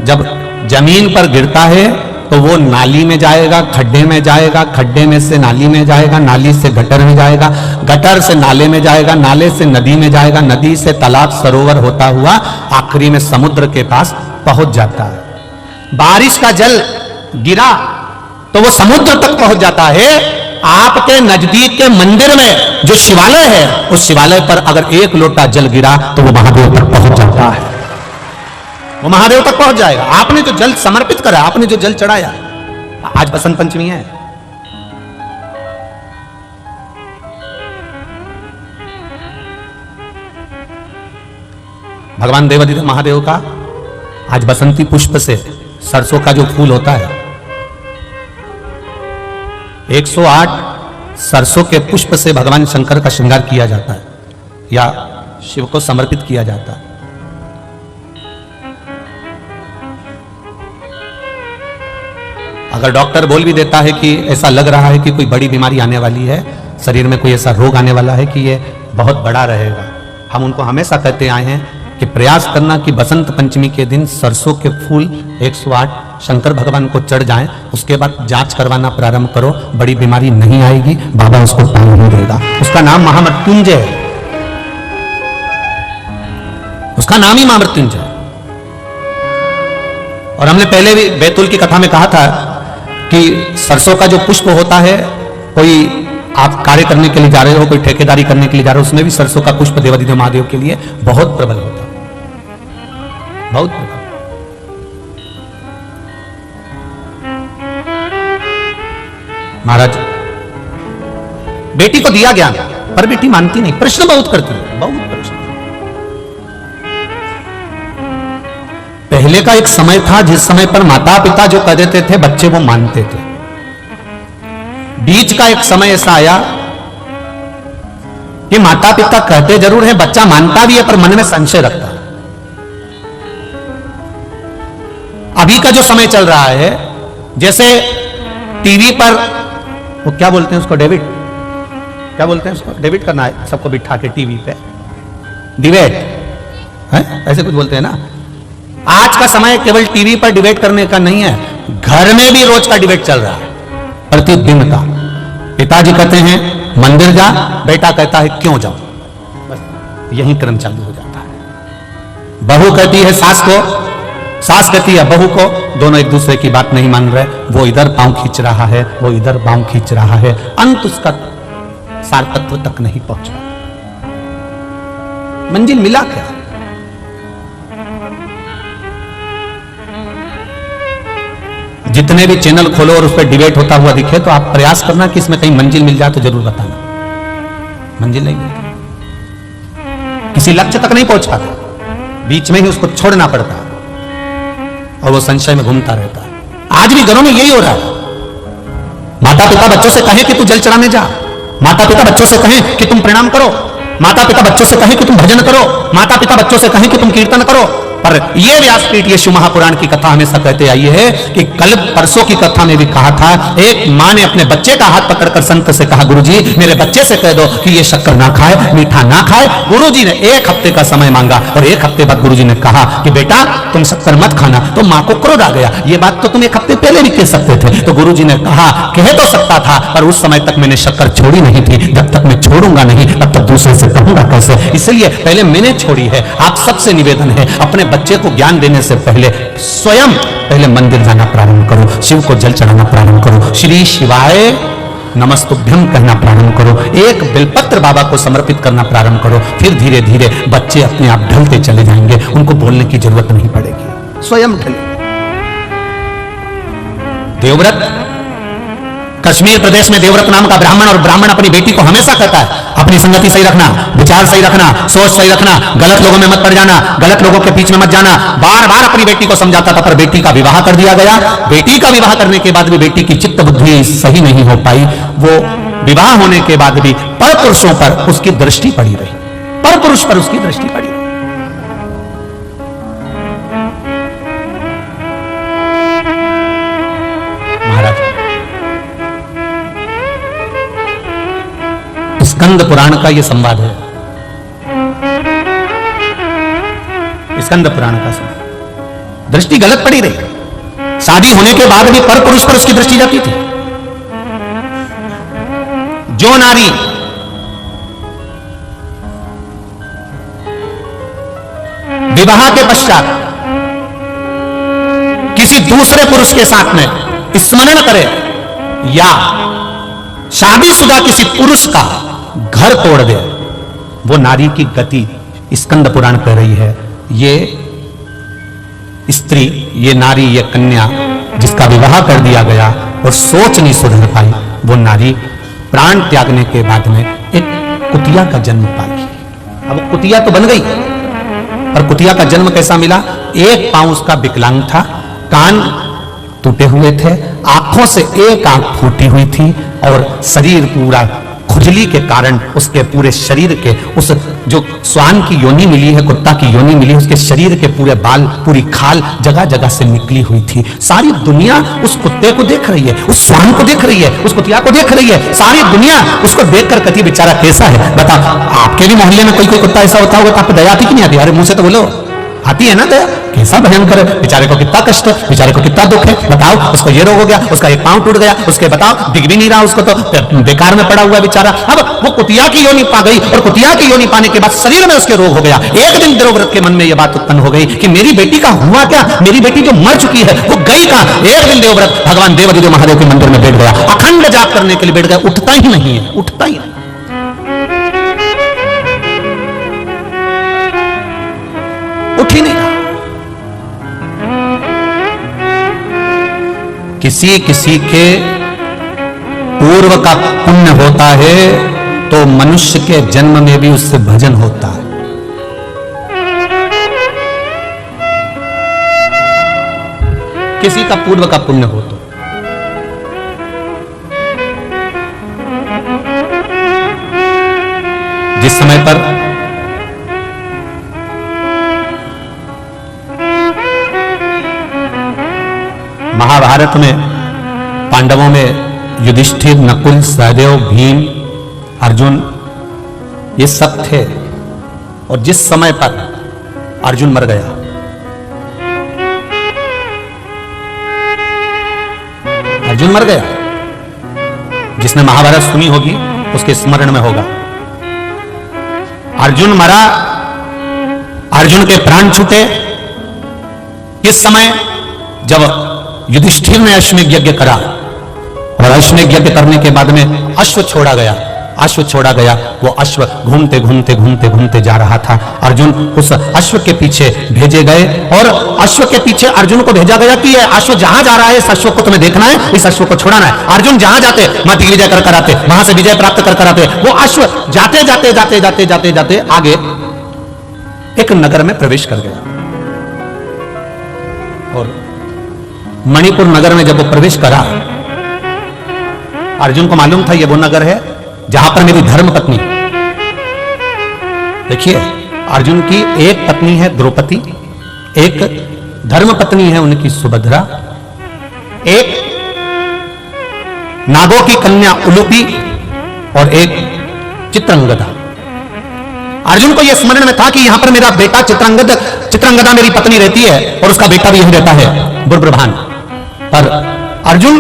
जब जमीन पर गिरता है तो वो नाली में जाएगा, खड्डे में जाएगा, खड्डे में से नाली में जाएगा, नाली से गटर में जाएगा, गटर से नाले में जाएगा, नाले से नदी में जाएगा, नदी से तालाब सरोवर होता हुआ आखिरी में समुद्र के पास पहुंच जाता है। बारिश का जल गिरा तो वो समुद्र तक पहुंच जाता है। आपके नजदीक के मंदिर में जो शिवालय है, उस शिवालय पर अगर 1 लोटा जल गिरा तो वो महादेव तक पहुंच जाता है। वो महादेव तक पहुंच जाएगा। आपने जो जल समर्पित करा, आपने जो जल चढ़ाया। आज बसंत पंचमी है, भगवान देवाधिदेव महादेव का आज बसंती पुष्प से, सरसों का जो फूल होता है, 108 सरसों के पुष्प से भगवान शंकर का श्रृंगार किया जाता है या शिव को समर्पित किया जाता है। अगर डॉक्टर बोल भी देता है कि ऐसा लग रहा है कि कोई बड़ी बीमारी आने वाली है, शरीर में कोई ऐसा रोग आने वाला है कि ये बहुत बड़ा रहेगा, हम उनको हमेशा कहते आए हैं कि प्रयास करना कि बसंत पंचमी के दिन सरसों के फूल 108 शंकर भगवान को चढ़ जाएं, उसके बाद जांच करवाना प्रारंभ करो, बड़ी बीमारी नहीं आएगी, बाबा उसको पानी नहीं देगा। उसका नाम महामृत्युंजय है, उसका नाम ही महामृत्युंजय है। और हमने पहले भी बैतूल की कथा में कहा था कि सरसों का जो पुष्प होता है, कोई आप कार्य करने के लिए जा रहे हो, कोई ठेकेदारी करने के लिए जा रहे हो, उसमें भी सरसों का पुष्प देवाधिदेव महादेव के लिए बहुत प्रबल होता है, बहुत प्रबल। महाराज, बेटी को दिया ज्ञान, पर बेटी मानती नहीं, प्रश्न बहुत करती है, बहुत प्रश्न। पहले का एक समय था जिस समय पर माता पिता जो कह देते थे बच्चे वो मानते थे। बीच का एक समय ऐसा आया कि माता पिता कहते जरूर है, बच्चा मानता भी है पर मन में संशय रखता है। अभी का जो समय चल रहा है, जैसे टीवी पर वो क्या बोलते हैं उसको, डेविड, क्या बोलते हैं उसको, डेविड करना है सबको बिठा के टीवी पे, डिबेट है ऐसे कुछ बोलते हैं ना। आज का समय केवल टीवी पर डिबेट करने का नहीं है, घर में भी रोज का डिबेट चल रहा है, प्रतिदिन का। पिताजी कहते हैं मंदिर जा, बेटा कहता है क्यों जाऊं, बस यही क्रम चालू हो जाता है। बहू कहती है सास को, सास कहती है बहू को, दोनों एक दूसरे की बात नहीं मान रहे, वो इधर पांव खींच रहा है, वो इधर पांव खींच रहा है, अंत उसका सार तत्व तक नहीं पहुंचा। मंजिल मिला क्या? जितने भी चैनल खोलो और उस पर डिबेट होता हुआ दिखे तो आप प्रयास करना कि इसमें कहीं मंजिल मिल जाए तो जरूर बताना। मंजिल नहीं मिलती, किसी लक्ष्य तक नहीं पहुंच पाता, बीच में ही उसको छोड़ना पड़ता और वो संशय में घूमता रहता है। आज भी घरों में यही हो रहा है। माता पिता बच्चों से कहें कि तू जल चढ़ाने जा, माता पिता बच्चों से कहें कि तुम प्रणाम करो, माता पिता बच्चों से कहें कि तुम भजन करो, माता पिता बच्चों से कहें कि तुम कीर्तन करो। पर यह व्यासपीठ, ये शिव महापुराण की कथा हमेशा कहते आई है कि कल परसों की कथा में भी कहा था, एक मां ने अपने बच्चे का हाथ पकड़कर संत से कहा, गुरुजी मेरे बच्चे से कह दो कि ये शक्कर ना खाए, मीठा ना खाए। गुरुजी ने 1 हफ्ते का समय मांगा और 1 हफ्ते बाद गुरुजी ने कहा कि बेटा तुम शक्कर मत खाना। तो मां को क्रोध आ गया, ये बात तो तुम 1 हफ्ते पहले भी कह सकते थे। तो गुरुजी ने कहा कह तो सकता था, पर उस समय तक मैंने शक्कर छोड़ी नहीं थी, जब तक मैं छोड़ूंगा नहीं तब तक दूसरे से कहूंगा कैसे। इसलिए पहले मैंने छोड़ी है। आप सबसे निवेदन है, अपने बच्चे को ज्ञान देने से पहले स्वयं पहले मंदिर जाना प्रारंभ करो, शिव को जल चढ़ाना प्रारंभ करो, श्री शिवाय नमस्तुभ्यम कहना प्रारंभ करो, एक बिलपत्र बाबा को समर्पित करना प्रारंभ करो। फिर धीरे धीरे बच्चे अपने आप ढलते चले जाएंगे, उनको बोलने की जरूरत नहीं पड़ेगी, स्वयं ढले। देवव्रत, कश्मीर प्रदेश में देवव्रत नाम का ब्राह्मण, और ब्राह्मण अपनी बेटी को हमेशा कहता है अपनी संगति सही रखना, विचार सही रखना, सोच सही रखना, गलत लोगों में मत पड़ जाना, गलत लोगों के बीच में मत जाना। बार बार अपनी बेटी को समझाता था, पर बेटी का विवाह कर दिया गया। बेटी का विवाह करने के बाद भी बेटी की चित्त बुद्धि सही नहीं हो पाई। वो विवाह होने के बाद भी पर पुरुषों पर उसकी दृष्टि पड़ी रही, पर पुरुष पर उसकी दृष्टि पड़ी रही। स्कंद पुराण का यह संवाद है, स्कंद पुराण का संवाद। दृष्टि गलत पड़ी रही, शादी होने के बाद भी पर पुरुष पर उसकी दृष्टि जाती थी। जो नारी विवाह के पश्चात किसी दूसरे पुरुष के साथ में स्मरण करे या शादीशुदा किसी पुरुष का घर तोड़ दे, वो नारी की गति स्कंद पुराण कह रही है। ये स्त्री, ये नारी, ये कन्या जिसका विवाह कर दिया गया और सोच नहीं सुधर पाई, वो नारी प्राण त्यागने के बाद में एक कुतिया का जन्म पाई। अब कुतिया तो बन गई, पर कुतिया का जन्म कैसा मिला? एक पांव उसका विकलांग था, कान टूटे हुए थे, आंखों से एक आंख फूटी हुई थी और शरीर पूरा खुजली के कारण उसके पूरे शरीर के, उस जो श्वान की योनि मिली है, कुत्ता की योनि मिली है, उसके शरीर के पूरे बाल, पूरी खाल जगह जगह से निकली हुई थी। सारी दुनिया उस कुत्ते को देख रही है, उस श्वान को देख रही है, उस कुतिया को देख रही है, सारी दुनिया उसको देखकर कहती बेचारा कैसा है। बताओ, आपके भी मोहल्ले में कोई कोई कुत्ता ऐसा होता होगा तो आपको दया आती कि नहीं आती? अरे मुंह से तो बोलो, आती है ना दया? कैसा भयंकर है, बेचारे को कितना कष्ट है, बेचारे को कितना दुख है। बताओ, उसको ये रोग हो गया, उसका एक पांव टूट गया, उसके बताओ दिख भी नहीं रहा, उसको तो बेकार में पड़ा हुआ बेचारा। अब वो कुतिया की योनि पा गई और कुतिया की योनि पाने के बाद शरीर में उसके रोग हो गया। एक दिन देवव्रत के मन में यह बात उत्पन्न हो गई कि मेरी बेटी का हुआ क्या, मेरी बेटी जो मर चुकी है वो गई कहां। एक दिन देवव्रत भगवान देवाधिदेव महादेव के मंदिर में बैठ गया, अखंड जाप करने के लिए बैठ गया, उठता ही नहीं है, उठता ही नहीं, उठ ही नहीं रहा। किसी किसी के पूर्व का पुण्य होता है तो मनुष्य के जन्म में भी उससे भजन होता है। किसी का पूर्व का पुण्य हो तो जिस समय पर महाभारत में पांडवों में युधिष्ठिर, नकुल, सहदेव, भीम, अर्जुन ये सब थे, और जिस समय पर अर्जुन मर गया, अर्जुन मर गया, जिसने महाभारत सुनी होगी उसके स्मरण में होगा, अर्जुन मरा, अर्जुन के प्राण छूटे। किस समय? जब युधिष्ठिर ने अश्वमेध यज्ञ करा, और अश्वमेध यज्ञ करने के बाद में अश्व छोड़ा गया, अश्व छोड़ा गया, वो अश्व घूमते घूमते घूमते घूमते जा रहा था। अर्जुन उस अश्व के पीछे भेजे गए, और अश्व के पीछे अर्जुन को भेजा गया कि ये अश्व जहां जा रहा है इस अश्व को तुम्हें देखना है, इस अश्व को छुड़ाना है। अर्जुन जहां जाते वहां दिग्विजय कर कर आते, वहां से विजय प्राप्त कर कर आते। वो अश्व जाते जाते जाते जाते जाते जाते आगे एक नगर में प्रवेश कर गया, और मणिपुर नगर में जब वो प्रवेश करा, अर्जुन को मालूम था ये वो नगर है जहां पर मेरी धर्म पत्नी, देखिए अर्जुन की एक पत्नी है द्रौपदी, एक धर्म पत्नी है उनकी सुभद्रा, एक नागों की कन्या उलूपी, और एक चित्रांगदा। अर्जुन को यह स्मरण में था कि यहां पर मेरा बेटा चित्रांगदा मेरी पत्नी रहती है, और उसका बेटा भी यहीं रहता है, बुर्ब्रभान। पर अर्जुन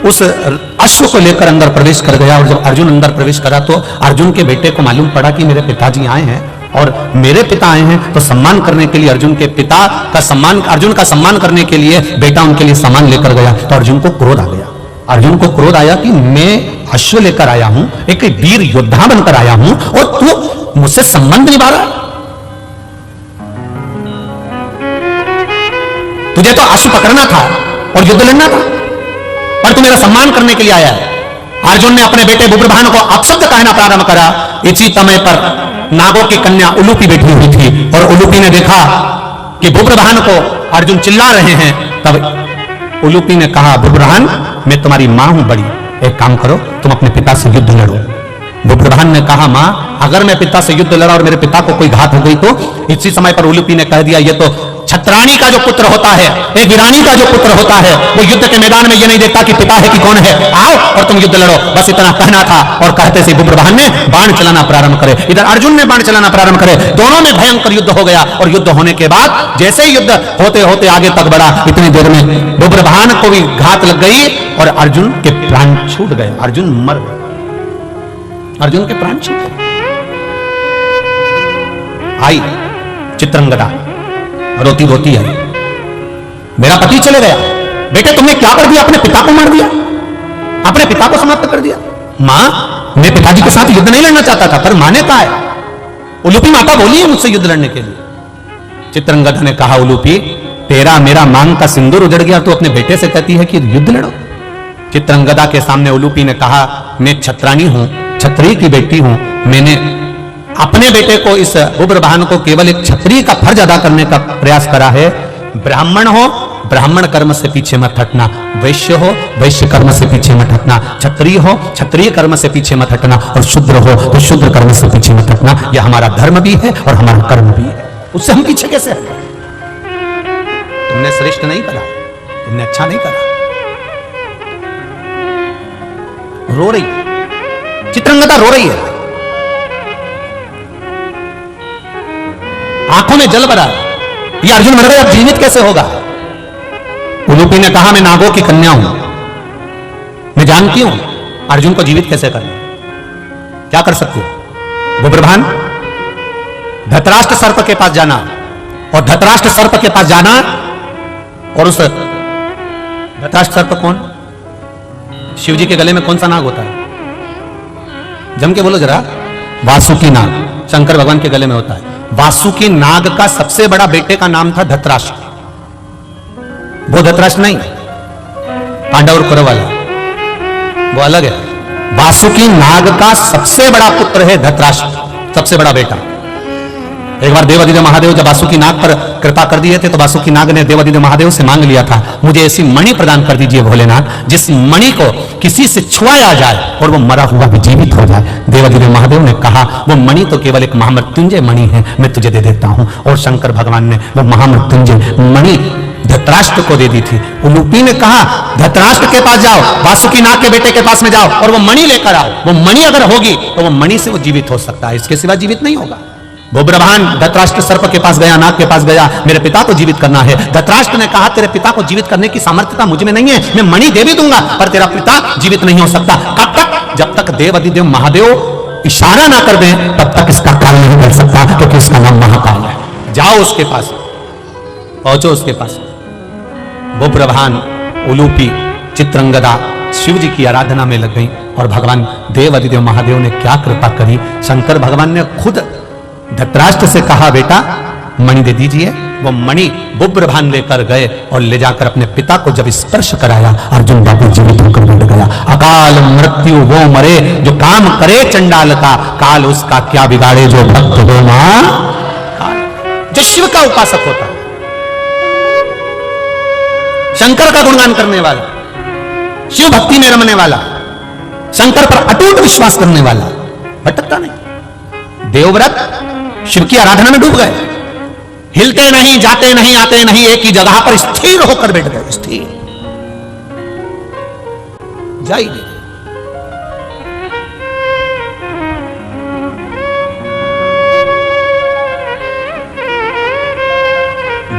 उस अश्व को लेकर अंदर प्रवेश कर गया, और जब अर्जुन अंदर प्रवेश करा तो अर्जुन के बेटे को मालूम पड़ा कि मेरे पिताजी आए हैं, और मेरे पिता आए हैं, तो सम्मान करने के लिए अर्जुन के पिता का सम्मान, अर्जुन का सम्मान करने के लिए बेटा उनके लिए सामान लेकर गया। तो अर्जुन को क्रोध आ गया, अर्जुन को क्रोध आया कि मैं अश्व लेकर आया हूं, एक वीर योद्धा बनकर आया हूं, और तू मुझसे संबंध निभा रहा है। तुझे तो अश्व पकड़ना था और युद्ध लड़ना था, पर तू मेरा सम्मान करने के लिए आया है। अर्जुन ने अपने बेटे बुर्ब्रभान को अपशब्द कहना प्रारंभ करा। इसी समय पर नागों की कन्या उलूपी बैठी हुई थी, और उलूपी ने देखा कि बुर्ब्रभान को अर्जुन चिल्ला रहे हैं। तब उलूपी ने कहा, बुर्ब्रभान मैं तुम्हारी मां हूं बड़ी, एक काम करो तुम अपने पिता से युद्ध लड़ो। बुर्ब्रभान ने कहा, मां अगर मैं पिता से युद्ध लड़ा और मेरे पिता को कोई घात हो गई तो? इसी समय पर उलूपी ने कह दिया, ये तो छत्राणी का जो पुत्र होता है, एक वीरानी का जो पुत्र होता है, वो युद्ध के मैदान में ये नहीं देखता कि पिता है कि कौन है, आओ और तुम युद्ध लड़ो, बस इतना कहना था। और कहते से बुर्ब्रभान ने बाण चलाना प्रारंभ करे, इधर अर्जुन ने बाण चलाना प्रारंभ करे, दोनों में भयंकर युद्ध हो गया। और युद्ध होने के बाद जैसे ही युद्ध होते होते आगे तक बढ़ा, इतनी देर में बुर्ब्रभान को भी घात लग गई और अर्जुन के प्राण छूट गए, अर्जुन मर गए, अर्जुन के प्राण छूट गए। आई चित्रांगदा रोती रोती है, मेरा पति चले गया, बेटे तुमने क्या कर दिया, अपने पिता को मार दिया, अपने पिता को समाप्त कर दिया। मां मैं पिताजी के साथ युद्ध नहीं लड़ना चाहता था, पर मां ने कहा है, उलूपी माता बोली है मुझसे युद्ध लड़ने के लिए। चित्रांगदा ने कहा, उलूपी तेरा मेरा मांग का सिंदूर उजड़ गया, तो अपने बेटे से कहती है कि युद्ध लड़ो। चित्रांगदा के सामने उलूपी ने कहा, मैं छत्राणी हूं, क्षत्रिय की बेटी हूं, मैंने अपने बेटे को, इस बुर्ब्रभान को केवल एक क्षत्रिय का फर्ज अदा करने का प्रयास करा है। ब्राह्मण हो, ब्राह्मण कर्म से पीछे मत हटना, वैश्य हो, वैश्य कर्म से पीछे मत हटना, क्षत्रिय हो, क्षत्रिय कर्म से पीछे मत हटना, और शूद्र हो तो शूद्र कर्म से पीछे मत हटना। यह हमारा धर्म भी है और हमारा कर्म भी है, उससे हम पीछे कैसे हटें? तुमने श्रेष्ठ नहीं करा, तुमने अच्छा नहीं करा। रो रही चित्रांगदा, रो रही है, आंखों में जल भरा, ये अर्जुन मर गया, अब जीवित कैसे होगा? उलूपी ने कहा, मैं नागों की कन्या हूं, मैं जानती हूं अर्जुन को जीवित कैसे करना, क्या कर सकती हो? बुर्ब्रभान धृतराष्ट्र सर्प के पास जाना, और धृतराष्ट्र सर्प के पास जाना, और उस धृतराष्ट्र सर्प कौन? शिव जी के गले में कौन सा नाग होता है? जम के बोलो जरा। वासुकी नाग शंकर भगवान के गले में होता है। वासुकी नाग का सबसे बड़ा बेटे का नाम था धृतराष्ट्र। वो धृतराष्ट्र नहीं, पांडव और कौरव वाला, वो अलग है। वासुकी नाग का सबसे बड़ा पुत्र है धृतराष्ट्र, सबसे बड़ा बेटा। एक बार देवादिदेव महादेव जब वासुकी नाग पर कृपा कर दिए थे तो वासुकी नाग ने देवादिदेव महादेव से मांग लिया था, मुझे ऐसी मणि प्रदान कर दीजिए भोलेनाथ जिस मणि को किसी से छुआया जाए और वो मरा हुआ भी जीवित हो जाए। देवादिदेव महादेव ने कहा वो मणि तो केवल एक महामृत्युंजय मणि है, मैं तुझे दे देता हूं। और शंकर भगवान ने वो महामृत्युंजय मणि धृतराष्ट्र को दे दी थी। उलूपी ने कहा धृतराष्ट्र के पास जाओ, वासुकी नाग के बेटे के पास में जाओ और वो मणि लेकर आओ। वो मणि अगर होगी तो वो मणि से वो जीवित हो सकता है, इसके सिवा जीवित नहीं होगा। वो ब्रह्मांड धृतराष्ट्र सर्प के पास गया, नाग के पास गया, मेरे पिता को जीवित करना है। धृतराष्ट्र ने कहा तेरे पिता को जीवित करने की सामर्थ्यता मुझ में नहीं है, मैं मणि दे भी दूंगा पर तेरा पिता जीवित नहीं हो सकता। कब तक? जब तक देवादिदेव महादेव इशारा ना कर दें तब तक इसका काल नहीं कर सकता, क्योंकि इसका नाम महाकाल है। जाओ उसके पास, पहुंचो उसके पास। वो ब्रह्मांड उलूपी चित्रंगदा शिव जी की आराधना में लग गई और भगवान देवादिदेव महादेव ने क्या कृपा करी। शंकर भगवान ने खुद धृतराष्ट्र से कहा बेटा मणि दे दीजिए। वो मणि बुब्रभान लेकर गए और ले जाकर अपने पिता को जब स्पर्श कराया अर्जुन बाबू जीवित होकर बैठ गया। अकाल मृत्यु वो मरे जो काम करे चंडाल का, काल उसका क्या बिगाड़े जो भक्त हो मां काल। जो शिव का उपासक होता है, शंकर का गुणगान करने वाला, शिव भक्ति में रमने वाला, शंकर पर अटूट विश्वास करने वाला भटकता नहीं। देवव्रत शिव की आराधना में डूब गए, हिलते नहीं, जाते नहीं, आते नहीं, एक ही जगह पर स्थिर होकर बैठ गए। स्थिर जाइए।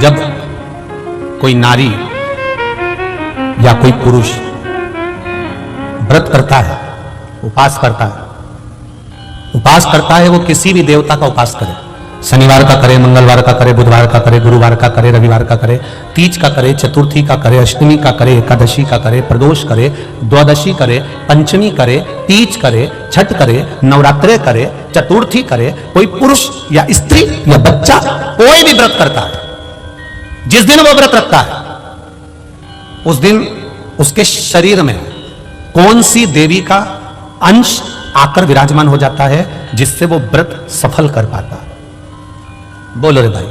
जब कोई नारी या कोई पुरुष व्रत करता है, उपास करता है, वो किसी भी देवता का उपास करे, शनिवार का करे, मंगलवार का करे, बुधवार का करे, गुरुवार का करे, रविवार का करे, तीज का करे, चतुर्थी का करे, अष्टमी का करे, एकादशी का करे, प्रदोष करे, द्वादशी करे, पंचमी करे, तीज करे, छठ करे, नवरात्रे करे, चतुर्थी करे, कोई पुरुष या स्त्री या बच्चा कोई भी व्रत करता है, जिस दिन वो व्रत रखता है उस दिन उसके शरीर में कौन सी देवी का अंश आकर विराजमान हो जाता है जिससे वो व्रत सफल कर पाता है। बोलो रे भाई,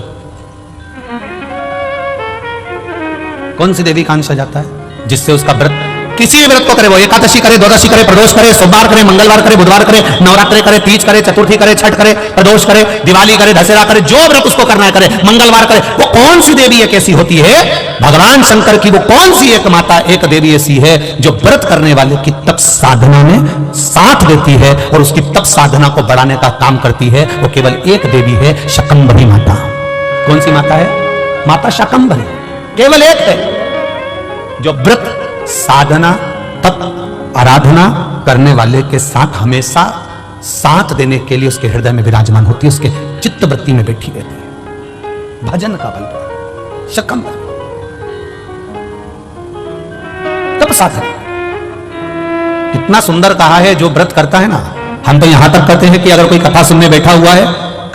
कौन सी देवी का अंश आ जाता है जिससे उसका व्रत, किसी भी व्रत को करे, वो एकादशी करे, द्वादशी करे, प्रदोष करे, सोमवार करे, मंगलवार करे, बुधवार करे, नवरात्रि करे, तीज करे, चतुर्थी करे, छठ करे, प्रदोष करे, दिवाली करे, दशहरा करे, जो व्रत उसको करना है करे, मंगलवार करे, वो कौन सी देवी एक ऐसी होती है, भगवान शंकर की वो कौन सी एक माता, एक देवी ऐसी है जो व्रत करने वाले की तप साधना में साथ देती है और उसकी तप साधना को बढ़ाने का काम करती है। वो केवल एक देवी है, शाकंभरी माता। कौन सी माता है? माता शाकंभरी, केवल एक है जो व्रत साधना तप आराधना करने वाले के साथ हमेशा साथ देने के लिए उसके हृदय में विराजमान होती है, उसके चित्त वृत्ति में बैठी रहती है। भजन का बल पर शाकंभरी तप साधना। कितना सुंदर कहा है, जो व्रत करता है ना, हम तो यहां तक करते हैं कि अगर कोई कथा सुनने बैठा हुआ है,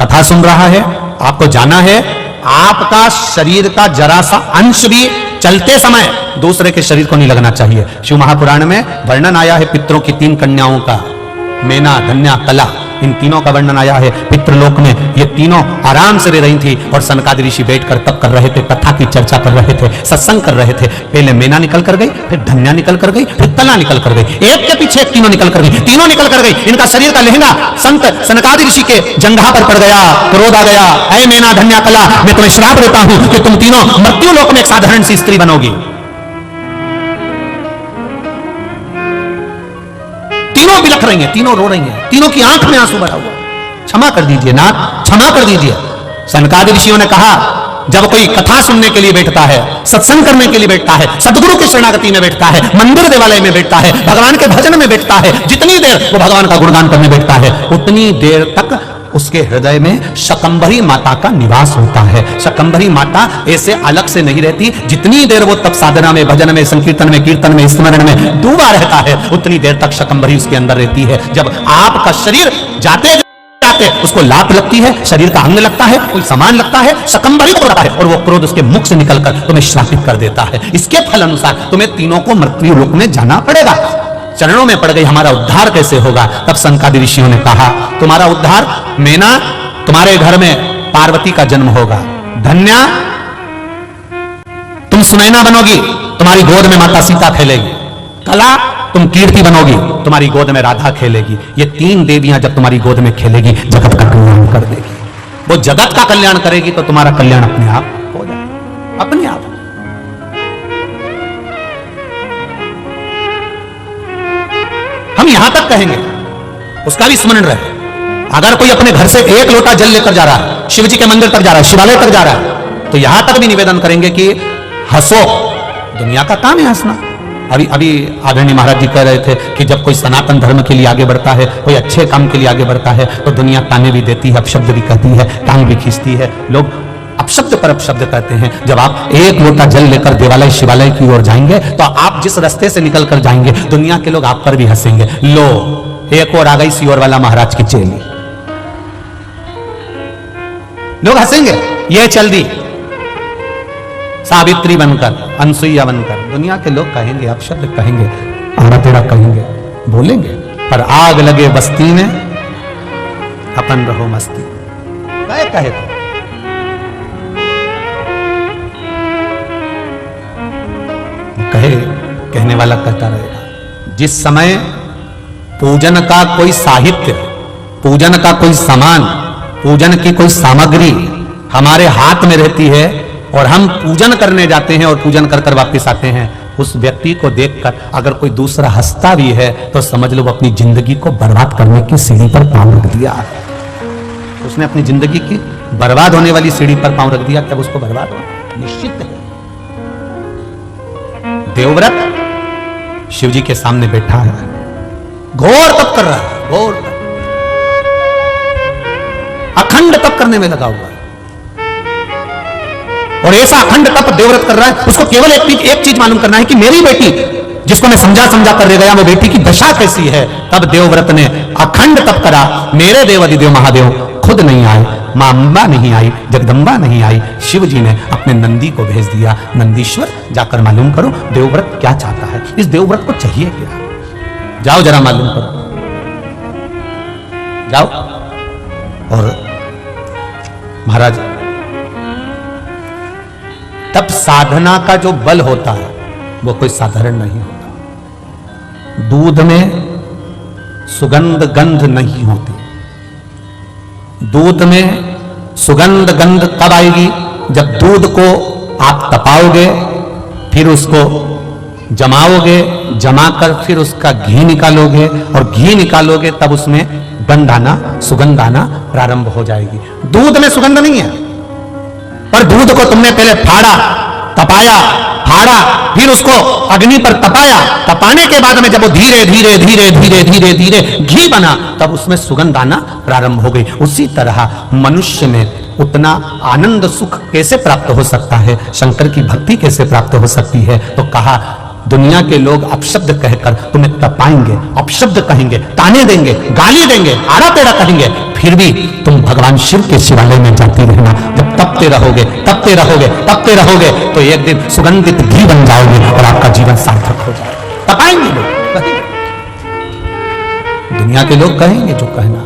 कथा सुन रहा है, आपको जाना है आपका शरीर का जरा सा अंश भी चलते समय दूसरे के शरीर को नहीं लगना चाहिए। शिव महापुराण में वर्णन आया है पितरों की 3 कन्याओं का, मेना, धन्या, कला, इन तीनों का वर्णन आया है। पितृलोक में ये तीनों आराम से रह रही थी और सनकादि ऋषि बैठकर तप कर रहे थे, कथा की चर्चा कर रहे थे, सत्संग कर रहे थे। पहले मेना निकल कर गई, फिर धन्या निकल कर गई, फिर कला निकल कर गई, एक के पीछे तीनों निकल कर गई, तीनों निकल कर गई। इनका शरीर का लहंगा संत सनकादि ऋषि के जंघा पर पड़ गया, क्रोध आ गया, ऐ मेना, धन्या, कला, मैं तुम्हें श्राप देता हूं कि तुम तीनों मृत्यु लोक में एक साधारण सी स्त्री बनोगी। तीनों बिलख रही हैं, तीनों रो रही हैं, तीनों की आंख में आंसू भरा हुआ। क्षमा कर दीजिए नाथ, क्षमा कर दीजिए। सनकादि ऋषियों ने कहा जब कोई कथा सुनने के लिए बैठता है, सत्संग करने के लिए बैठता है, सदगुरु की शरणागति में बैठता है, मंदिर देवालय में बैठता है, भगवान के भजन में बैठता है, जितनी देर वो भगवान का गुणगान करने बैठता है उतनी देर तक उसके हृदय में शाकंभरी माता का निवास होता है। शाकंभरी माता ऐसे अलग से नहीं रहती, जितनी देर वो तप साधना में, भजन में, संकीर्तन में, कीर्तन में, स्मरण में डूबा रहता है उतनी देर तक शाकंभरी उसके अंदर रहती है। जब आपका शरीर जाते उसको लात लगती है, शरीर का अंग लगता है, कोई सामान लगता है, शाकंभरी को लगता है और वो क्रोध उसके मुख से निकलकर तुम्हें श्रापित कर देता है। इसके फल अनुसार तुम्हें तीनों को मृत्यु लोक में जाना पड़ेगा। चरणों में पड़ गई, हमारा उद्धार कैसे होगा? तब संकादि ऋषियों ने कहा, तुम्हारा उद्धार मेना, तुम्हारे घर में पार्वती का जन्म होगा। धन्या, तुम सुनैना बनोगी, तुम्हारी गोद में माता सीता खेलेगी। कला, तुम कीर्ति बनोगी, तुम्हारी गोद में राधा खेलेगी। ये 3 देवियां जब तुम्हारी गोद में खेलेगी, जगत का कल्याण कर देगी। वो जगत का कल्याण करेगी तो तुम्हारा कल्याण अपने आप हो जाएगा, अपने आप। हम यहां तक कहेंगे, उसका भी स्मरण रहे। अगर कोई अपने घर से 1 लोटा जल लेकर जा रहा है, शिव जी के मंदिर तक जा रहा है, शिवालय तक जा रहा है, तो यहां तक भी निवेदन करेंगे कि हंसो, दुनिया का काम है हंसना। अभी आदरणीय महाराज जी कह रहे थे कि जब कोई सनातन धर्म के लिए आगे बढ़ता है, कोई अच्छे काम के लिए आगे बढ़ता है, तो दुनिया ताने भी देती है, अपशब्द भी कहती है, टांग भी खींचती है। लोग अपशब्द पर अपशब्द कहते हैं। जब आप 1 लोटा जल लेकर देवालय शिवालय की ओर जाएंगे, तो आप जिस रास्ते से निकल कर जाएंगे, दुनिया के लोग आप पर भी हंसेंगे। लो, एक और आ गई सीओर वाला महाराज की चेली, लोग हंसेंगे। ये चल दी सावित्री बनकर, अनसुईया बनकर। दुनिया के लोग कहेंगे, अपशब्द कहेंगे, आड़ा टेढ़ा कहेंगे, बोलेंगे, पर आग लगे बस्ती में अपन रहो मस्ती। कहे तो कहे, कहने वाला कहता रहेगा। जिस समय पूजन का कोई साहित्य, पूजन का कोई सामान, पूजन की कोई सामग्री हमारे हाथ में रहती है और हम पूजन करने जाते हैं और पूजन कर कर वापस आते हैं, उस व्यक्ति को देखकर अगर कोई दूसरा हंसता भी है, तो समझ लो वो अपनी जिंदगी को बर्बाद करने की सीढ़ी पर पांव रख दिया है। उसने अपनी जिंदगी की बर्बाद होने वाली सीढ़ी पर पांव रख दिया, तब उसको बर्बाद होना निश्चित है। देवव्रत शिव जी के सामने बैठा है, घोर तप कर रहा है, घोर अखंड तप करने में लगा हुआ है। और ऐसा अखंड तप देवव्रत कर रहा है, उसको केवल एक चीज मालूम करना है कि मेरी बेटी, जिसको मैं समझा कर ले गया, वो बेटी की दशा कैसी है। तब देवव्रत ने अखंड तप करा। मेरे देव अधिदेव महादेव खुद नहीं आए, मां अंबा नहीं आई, जगदंबा नहीं आई, शिव जी ने अपने नंदी को भेज दिया। नंदीश्वर, जाकर मालूम करो देवव्रत क्या चाहता है, इस देवव्रत को चाहिए क्या। जाओ जरा मालूम करो, जाओ। और महाराज, तब साधना का जो बल होता है वो कोई साधारण नहीं होता। दूध में सुगंध गंध नहीं होती। दूध में सुगंध गंध कब आएगी? जब दूध को आप तपाओगे, फिर उसको जमाओगे, जमाकर फिर उसका घी निकालोगे, और घी निकालोगे तब उसमें गंध आना, सुगंध आना प्रारंभ हो जाएगी। दूध में सुगंध नहीं है, पर दूध को तुमने पहले फाड़ा, तपाया, फाड़ा, फिर उसको अग्नि पर तपाया। तपाने के बाद में जब वो धीरे धीरे धीरे धीरे धीरे धीरे घी बना, तब उसमें सुगंध आना प्रारंभ हो गई। उसी तरह मनुष्य में उतना आनंद सुख कैसे प्राप्त हो सकता है, शंकर की भक्ति कैसे प्राप्त हो सकती है? तो कहा, दुनिया के लोग अपशब्द कहकर तुम्हें तपाएंगे, अपशब्द कहेंगे, ताने देंगे, गाली देंगे, आड़ा टेढ़ा कहेंगे, फिर भी तुम भगवान शिव के शिवालय में जाती रहना। जब तपते रहोगे, तपते रहोगे, तपते रहोगे, तो एक दिन सुगंधित घी बन जाओगे और आपका जीवन सार्थक हो जाएगा। तपाएंगे लोग, कहेंगे, दुनिया के लोग कहेंगे जो कहना।